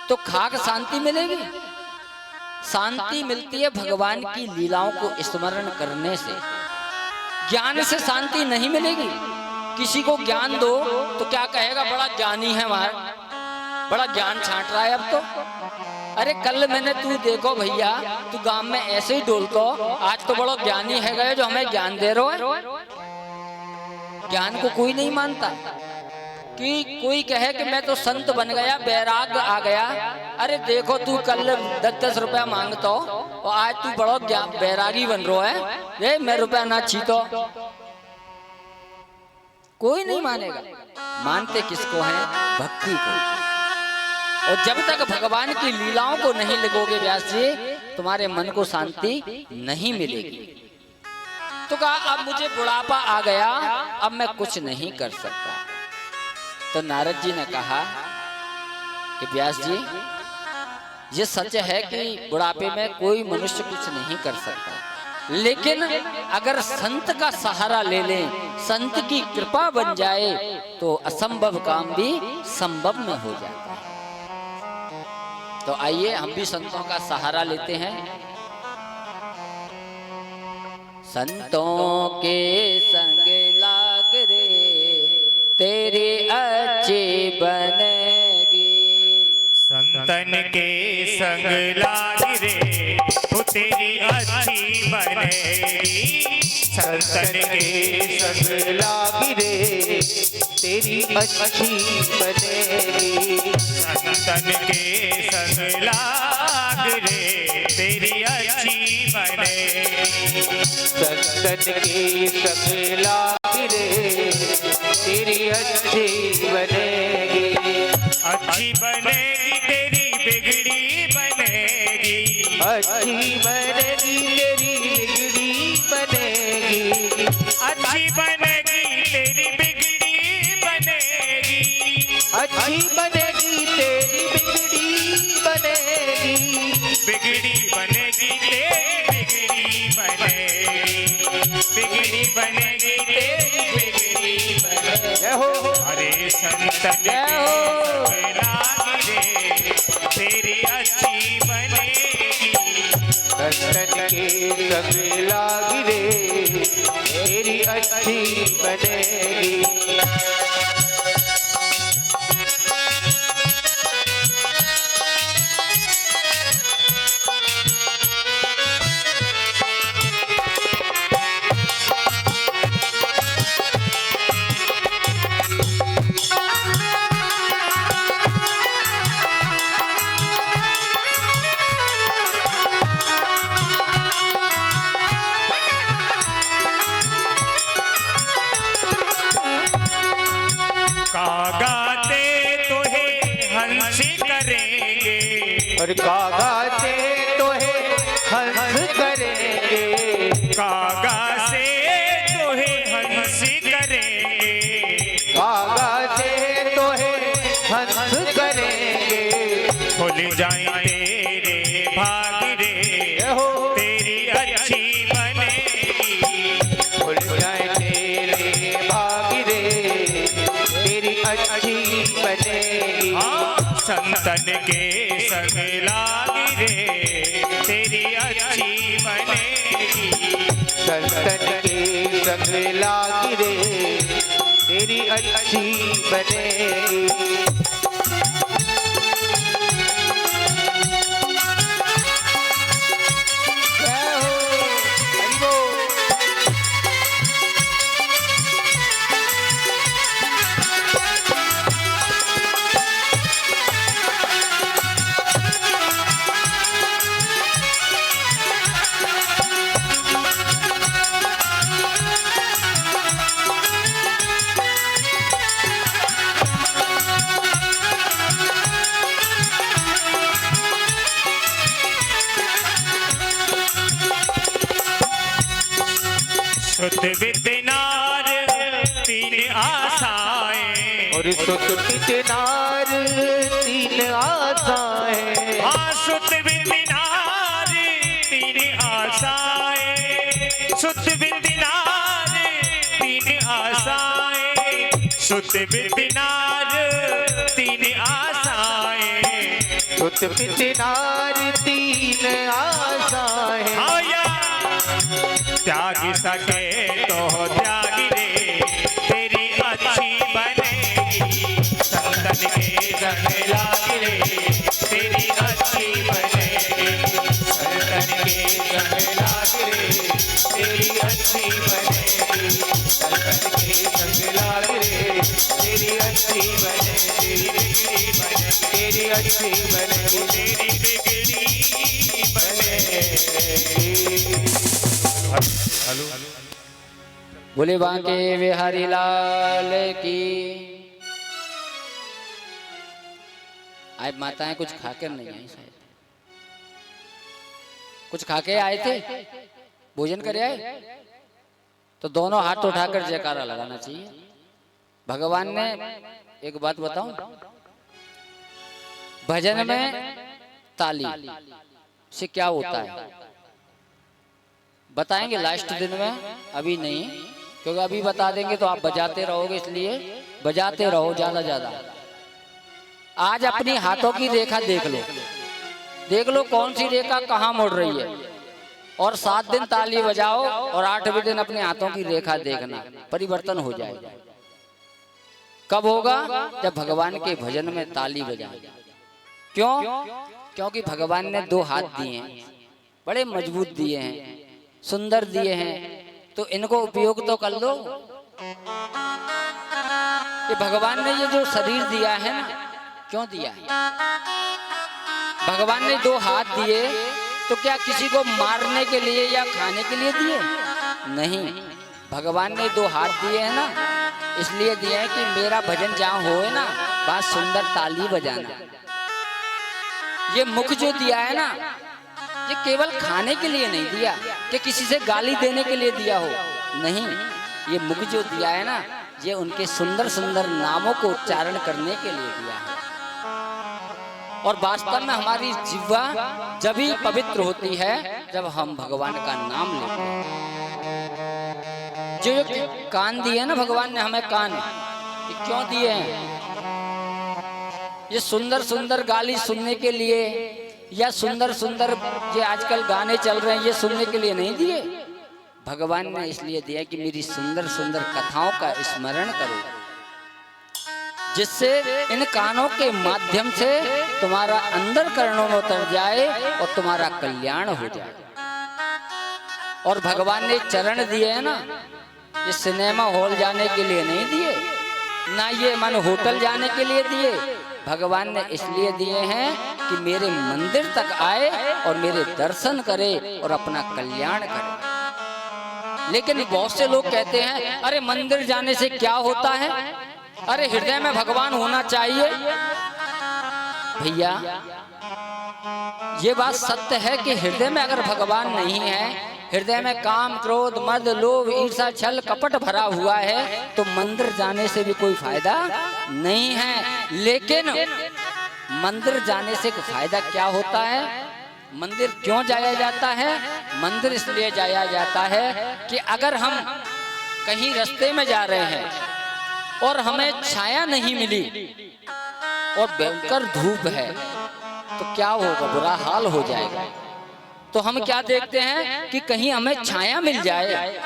तो खाक शांति मिलेगी? शांति मिलती है भगवान की लीलाओं को स्मरण करने से, ज्ञान से शांति नहीं मिलेगी। किसी को ज्ञान दो तो क्या कहेगा, बड़ा ज्ञानी है हमारा, बड़ा ज्ञान छांट रहा है अब तो। अरे कल मैंने तू देखो भैया, तू गांव में ऐसे ही डोलतो, आज तो बड़ा ज्ञानी है गए जो हमें ज्ञान दे रहा है। ज्ञान को कोई नहीं मानता। कि कोई कहे कि मैं तो संत बन गया, बैराग आ गया। अरे देखो तू कल 10-10 रुपया मांगतो और आज तू बड़ा बैरागी बन रहा है, ये मैं रुपया ना छीतो। कोई नहीं मानेगा। मानते किसको है? भक्ति को। और जब तक भगवान की लीलाओं को नहीं लिखोगे व्यास जी, तुम्हारे मन को शांति नहीं मिलेगी। तो कहा अब मुझे बुढ़ापा आ गया, अब मैं कुछ नहीं कर सकता। तो नारद जी ने कहा कि व्यास जी ये सच है कि बुढ़ापे में कोई मनुष्य कुछ नहीं कर सकता, लेकिन अगर संत का सहारा ले लें, संत की कृपा बन जाए तो असंभव काम भी संभव में हो जाता है। तो आइए हम भी संतों का सहारा लेते हैं। संतों के संग लाग रे तेरी अच्छी बनेगी, संतन के संग लाग रे वो तेरी अच्छी बनेगी। संतन के संग लाग रे तेरी अच्छी बनेगी। संतन के संग लाग रे तेरी अच्छी बनेगी। संतन के संग लाग रे तेरी अच्छी बनेगी। अच्छी बनेगी तेरी बिगड़ी बनेगी। अच्छी बनेगी तेरी बिगड़ी बनेगी। अच्छी बनेगी तेरी बिगड़ी बनेगी। अच्छी बनेगी तेरी बिगड़ी बनेगी। बिगड़ी बनेगी तेरी बिगड़ी बनेगी। बिगड़ी बनेगी तेरी बिगड़ी बनेगी। जय हो। अरे संतन के संग लाग रे तेरी अच्छी बनेगी। संतन के संग लाग रे तेरी अच्छी बनेगी। गाते तो है हंस करेंगे। और कागा से तो है हंस करेंगे। कागा से तो है हंस करेंगे। कागा से तो है हंस करेंगे। खुल जाए तेरे भाग रे हो। तेरी अच्छी बनेगी। खुल जाए तेरे भाग रे तेरी अच्छी बनेगी। हाँ संतन के संग लाग रे तेरी अच्छी बनेगी। संतन के संग लाग रे तेरी अच्छी बनेगी। जय हो। हरि बोल। सुत विद्यनार तीन आशाएं, और सुत विद्यनार तीन आशाएं, हाँ सुत विद्यनार तीन आशाएं, सुत विद्यनार तीन आशाएं, सुत विद्यनार तीन आशाएं, सुत विद्यनार तीन आशाएं। आया त्याग सके तो त्यागी रे तेरी अच्छी बनेगी, संतन के संग लागी रे तेरी अच्छी बनेगी, संतन के संग लागी रे तेरी अच्छी बनेगी, संतन के संग लागी रे तेरी अच्छी बनेगी, तेरी अच्छी बनेगी, तेरी बिगड़ी बनेगी। बोले बांके बिहारी लाल की। आज माताएं कुछ खाकर नहीं आई शायद, कुछ खाके आए थे, भोजन करे आए, तो दोनों हाथ उठाकर जयकारा लगाना चाहिए। भगवान ने एक बात बताऊं, भजन में ताली से क्या होता है बताएंगे लास्ट दिन में, अभी नहीं, क्योंकि अभी बता देंगे तो आप बजाते रहोगे, इसलिए बजाते रहो ज्यादा ज्यादा। आज अपनी हाथों की रेखा देख लो, देख लो कौन सी रेखा कहाँ मुड़ रही है, और 7 दिन ताली बजाओ और 8वें दिन अपने हाथों की रेखा देखना, परिवर्तन हो जाएगा। कब होगा? जब भगवान के भजन में ताली बजाए। क्यों? क्योंकि भगवान ने 2 हाथ दिए हैं, बड़े मजबूत दिए हैं, सुंदर दिए हैं, तो इनको उपयोग तो कर लो। ये भगवान ने ये जो शरीर दिया है ना, क्यों दिया है? भगवान ने 2 हाथ दिए तो क्या किसी को मारने के लिए या खाने के लिए दिए? नहीं, भगवान ने 2 हाथ दिए हैं ना, इसलिए दिए हैं कि मेरा भजन जहाँ होए ना, वहाँ सुंदर ताली बजाना। ये मुख जो दिया है ना, ये केवल खाने के लिए नहीं दिया कि किसी से गाली देने के लिए दिया हो, नहीं, ये मुख जो दिया है ना, ये उनके सुंदर सुंदर नामों को उच्चारण करने के लिए दिया है। और वास्तव में हमारी जिह्वा जब ही पवित्र होती है जब हम भगवान का नाम लेते हैं। जो कान दिए ना भगवान ने हमें, कान ये क्यों दिए हैं? ये सुंदर सुंदर गाली सुनने के लिए या सुंदर सुंदर ये आजकल गाने चल रहे हैं, ये सुनने के लिए नहीं दिए। भगवान ने इसलिए दिया कि मेरी सुंदर सुंदर कथाओं का स्मरण करो, जिससे इन कानों के माध्यम से तुम्हारा अंदर कर्णों में उतर जाए और तुम्हारा कल्याण हो जाए। और भगवान ने चरण दिए हैं ना, ये सिनेमा हॉल जाने के लिए नहीं दिए, ना ये मन होटल जाने के लिए दिए। भगवान ने इसलिए दिए हैं कि मेरे मंदिर तक आए और मेरे दर्शन करे और अपना कल्याण करे। लेकिन बहुत से लोग कहते हैं अरे मंदिर जाने से क्या होता है, अरे हृदय में भगवान होना चाहिए। भैया ये बात सत्य है कि हृदय में अगर भगवान नहीं है, हृदय में काम क्रोध मद लोभ ईर्ष्या छल कपट भरा हुआ है, तो मंदिर जाने से भी कोई फायदा नहीं है। लेकिन मंदिर जाने से फायदा क्या होता है? मंदिर क्यों जाया जाता है? मंदिर इसलिए जाया जाता है कि अगर हम कहीं रास्ते में जा रहे हैं और हमें छाया नहीं मिली और भयंकर धूप है, तो क्या होगा? बुरा हाल हो जाएगा। तो हम क्या देखते हैं कि कहीं हमें छाया मिल जाए,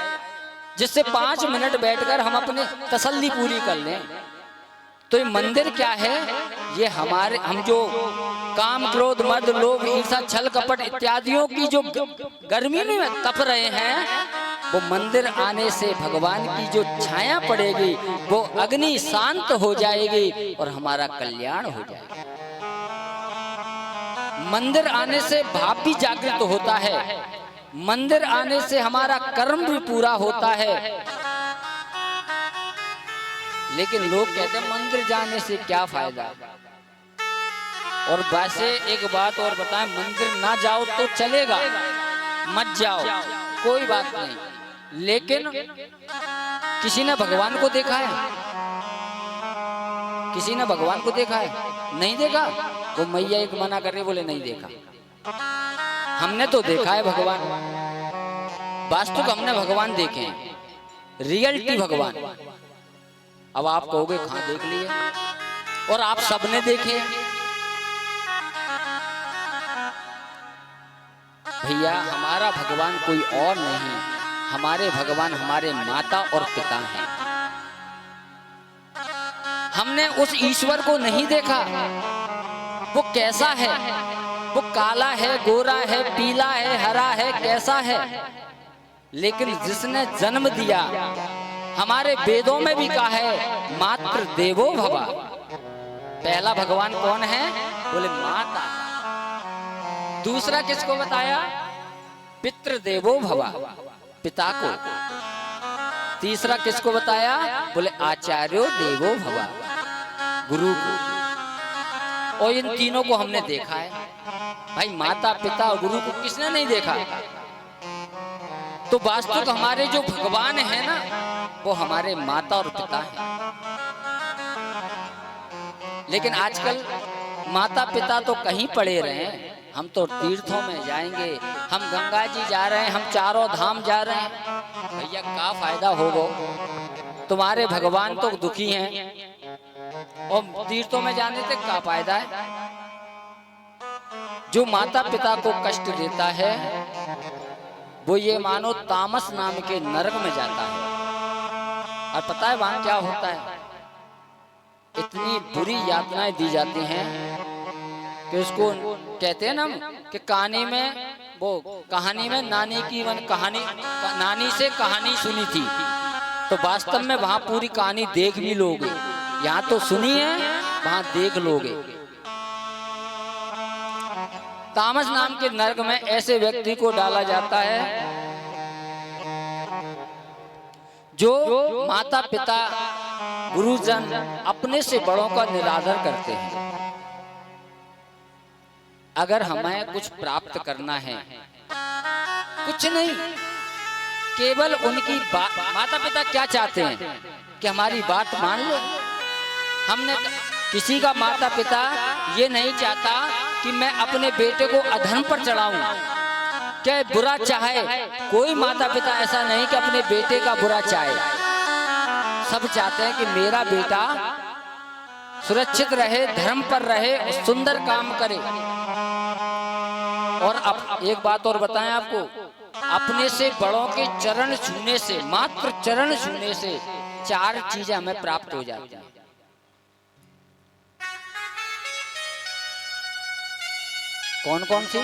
जिससे 5 मिनट बैठकर हम अपने तसल्ली पूरी कर लें। तो ये मंदिर क्या है? ये हम जो काम क्रोध मद लोभ ईर्ष्या छल कपट इत्यादियों की जो गर्मी में तप रहे हैं, वो मंदिर आने से भगवान की जो छाया पड़ेगी वो अग्नि शांत हो जाएगी और हमारा कल्याण हो जाएगा। मंदिर आने से भाव भी जागृत होता है, मंदिर आने से हमारा कर्म भी पूरा होता है। लेकिन लोग कहते हैं मंदिर जाने से क्या फायदा। और वैसे एक बात और बताएं, मंदिर ना जाओ तो चलेगा, मत जाओ कोई बात नहीं, लेकिन किसी ने भगवान को देखा है? किसी ने भगवान को देखा है? नहीं देखा। वो मैया एक मना कर रहे, बोले नहीं देखा। हमने तो देखा है भगवान, वास्तविक हमने भगवान देखे हैं, रियलिटी भगवान। अब आप कहोगे कहां देख लिए, और आप सबने देखे। भैया हमारा भगवान कोई और नहीं, हमारे भगवान हमारे माता और पिता हैं। हमने उस ईश्वर को नहीं देखा, वो कैसा है, वो काला है, गोरा है, पीला है, हरा है, कैसा है। लेकिन जिसने जन्म दिया, हमारे वेदों में भी कहा है मातृ देवो भव। पहला भगवान कौन है? बोले माता। दूसरा किसको बताया? पितृ देवो भव, पिता को। तीसरा किसको बताया? बोले आचार्यो देवो भव, गुरु को। और इन तीनों को हमने देखा है। भाई माता पिता और गुरु को किसने नहीं देखा? तो वास्तविक हमारे जो भगवान है ना, वो हमारे माता और पिता हैं। लेकिन आजकल माता पिता तो कहीं पड़े रहे हैं, हम तो तीर्थों में जाएंगे, हम गंगा जी जा रहे हैं, हम चारों धाम जा रहे हैं। भैया क्या फायदा होगा? तुम्हारे भगवान तो दुखी हैं और तीर्थों में जाने से क्या फायदा है? जो माता पिता को कष्ट देता है वो ये मानो तामस नाम के नरक में जाता है। और पता है वहां क्या होता है? इतनी बुरी यातनाएं दी जाती हैं कि उसको कहते हैं ना कि कहानी में, वो कहानी में नानी की कहानी, नानी से कहानी सुनी थी, तो वास्तव में वहां पूरी कहानी देख भी लोगे। यहाँ तो सुनी है, वहां देख लोगे। तामस नाम के नरक में ऐसे व्यक्ति को डाला जाता है जो माता पिता गुरुजन अपने से बड़ों का निरादर करते हैं। अगर हमें कुछ प्राप्त करना है, कुछ नहीं, केवल उनकी बात, माता पिता क्या चाहते हैं कि हमारी बात मान लो। हमने किसी का माता पिता ये नहीं चाहता कि मैं अपने बेटे को अधर्म पर चढ़ाऊं, क्या बुरा चाहे। कोई माता पिता ऐसा नहीं कि अपने बेटे का बुरा चाहे। सब चाहते हैं कि मेरा बेटा सुरक्षित रहे, धर्म पर रहे, सुंदर काम करे। और अब एक बात और बताएं आपको, अपने से बड़ों के चरण छूने से, मात्र चरण छूने से 4 चीजें हमें प्राप्त हो जाती हैं। कौन कौन सी?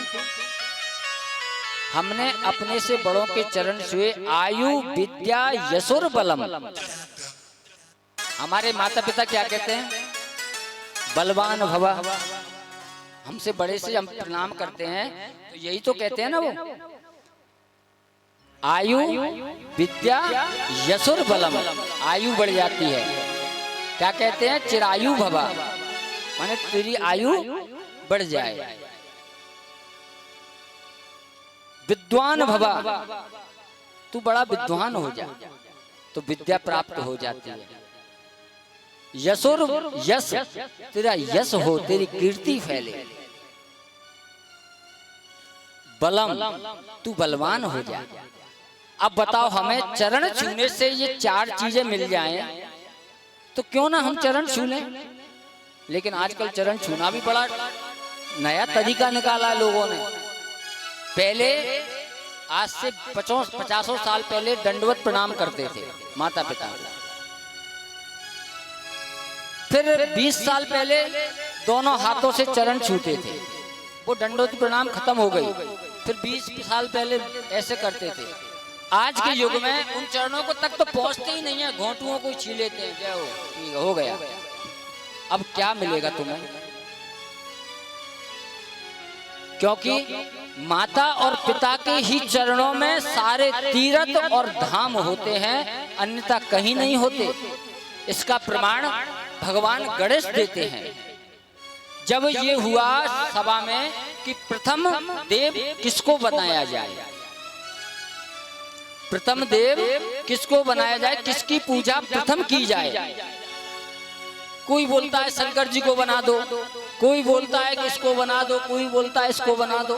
हमने अपने से बड़ों के चरण छुए, आयु विद्या यशोर बलम। हमारे माता पिता क्या कहते हैं? बलवान भव। हमसे बड़े से हम प्रणाम करते हैं तो यही तो कहते हैं ना वो, आयु विद्या यशोर बलम। आयु बढ़ जाती है। क्या कहते हैं? चिरायु भव, माने तेरी आयु बढ़ जाए। विद्वान भव, तू बड़ा विद्वान हो जा, तो विद्या प्राप्त हो जाती है। यशोर, यश, तेरा यश हो, तेरी कीर्ति फैले। बलम, तू बलवान हो जा। अब बताओ, हमें चरण छूने से ये 4 चीजें मिल जाएं तो क्यों ना हम चरण छू लें। लेकिन आजकल चरण छूना भी बड़ा नया तरीका निकाला है लोगों ने। पहले आज से 50 साल पहले दंडवत प्रणाम करते थे माता पिता को। फिर 20 साल पहले दोनों हाथों से चरण छूते थे, वो दंडवत प्रणाम खत्म हो गई। फिर 20 साल पहले ऐसे करते थे। आज के युग में उन चरणों को तक तो पहुंचते ही नहीं है, घोंटुओं को छीन लेते हैं। क्या हो गया? अब क्या मिलेगा तुम्हें? क्योंकि माता और पिता के ही चरणों में सारे तीर्थ और धाम होते हैं, अन्यथा कहीं नहीं होते। इसका प्रमाण भगवान गणेश देते हैं। जब ये हुआ सभा में कि प्रथम देव किसको बताया जाए, प्रथम देव किसको बनाया जाए, किसकी पूजा प्रथम की जाए। कोई बोलता है शंकर जी को बना दो, कोई बोलता है कि इसको बना दो, कोई बोलता है इसको बना दो।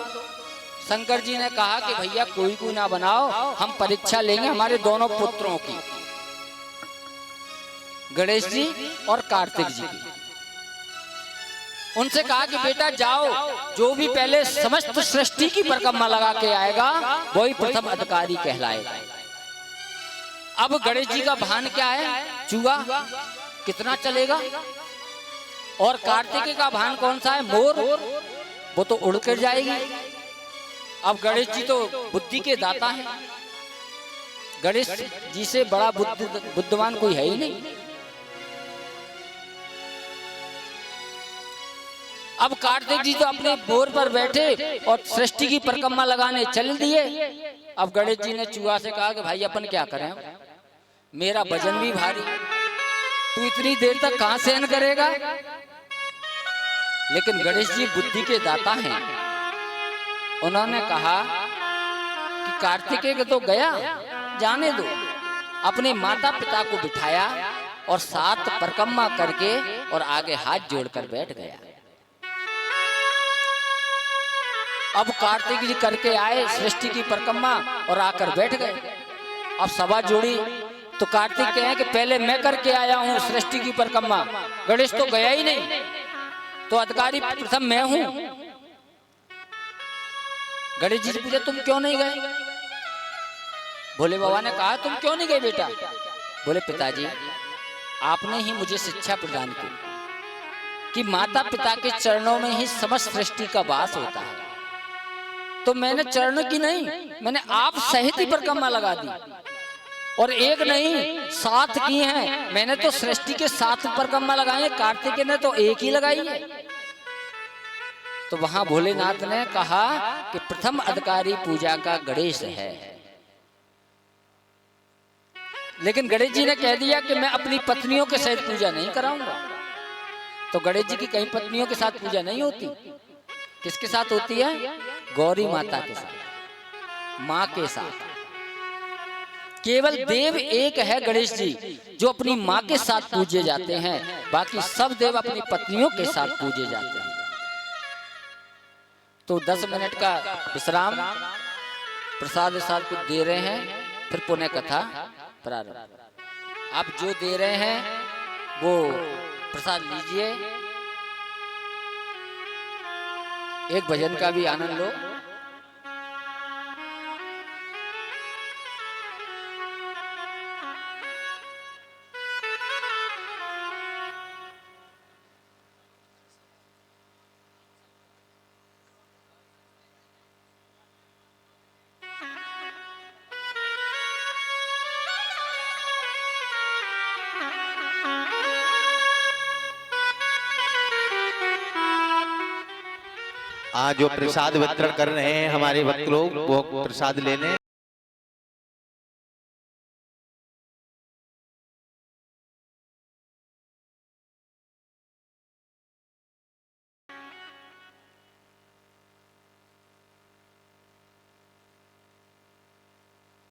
शंकर जी ने कहा कि भैया कोई को ना बनाओ, हम परीक्षा लेंगे हमारे दोनों पुत्रों की, गणेश जी और कार्तिक जी की। उनसे कहा कि बेटा जाओ, जो भी पहले समस्त सृष्टि की परिक्रमा लगा के आएगा वही प्रथम अधिकारी कहलाएगा। अब गणेश जी का भान क्या है, चूहा कितना चलेगा, और कार्तिकेय का भान कौन सा है, मोर, वो तो उड़ कर जाएगी। अब गणेश जी तो बुद्धि के दाता हैं, गणेश जी से बड़ा बुद्धिमान कोई है ही नहीं। अब कार्तिक जी तो अपने बोर पर बैठे और सृष्टि की परिक्रमा लगाने चल दिए। अब गणेश जी ने चूहा से कहा कि भाई अपन क्या करें, मेरा वजन भी भारी, तू इतनी देर तक कहां सहन करेगा। लेकिन गणेश जी बुद्धि के दाता हैं, उन्होंने कहा कि कार्तिकेय तो गया, जाने दो। अपने माता पिता को बिठाया और 7 परिक्रमा करके और आगे हाथ जोड़कर बैठ गया। अब कार्तिक जी करके आए सृष्टि की परिक्रमा और आकर बैठ गए। अब सभा जोड़ी तो कार्तिक कहे कि पहले मैं करके आया हूं सृष्टि की परिक्रमा, गणेश तो गया ही नहीं, तो अधिकारी प्रथम मैं हूं। गणेश जी से पूछा तुम क्यों नहीं गए। भोले बाबा ने कहा तुम क्यों नहीं गए बेटा। बोले पिताजी आपने ही मुझे शिक्षा प्रदान की कि माता पिता के चरणों में ही समस्त सृष्टि का वास होता है, तो मैंने चरण की नहीं, मैंने आप सहित ही परिक्रमा लगा दी, और एक नहीं 7 की हैं। मैंने तो सृष्टि के 7 परिक्रमा लगाए हैं, कार्तिकेय ने तो एक ही लगाई है। तो वहां भोलेनाथ ने कहा कि प्रथम अधिकारी पूजा का गणेश है। लेकिन गणेश जी ने कह दिया कि मैं अपनी पत्नियों के सहित पूजा नहीं कराऊंगा। तो गणेश जी की कहीं पत्नियों के साथ पूजा नहीं होती, किसके साथ होती है, गौरी माता के साथ, माँ के साथ। केवल देव एक है गणेश जी जो अपनी माँ के साथ पूजे जाते हैं, बाकी सब देव अपनी पत्नियों के साथ पूजे जाते हैं। तो 10 मिनट का विश्राम, प्रसाद कुछ दे रहे हैं, फिर पुनः कथा प्रारंभ। आप जो दे रहे हैं वो प्रसाद लीजिए, एक भजन का भी आनंद लो। आज जो प्रसाद वितरण कर रहे हैं हमारे भक्त लोग, वो प्रसाद लेने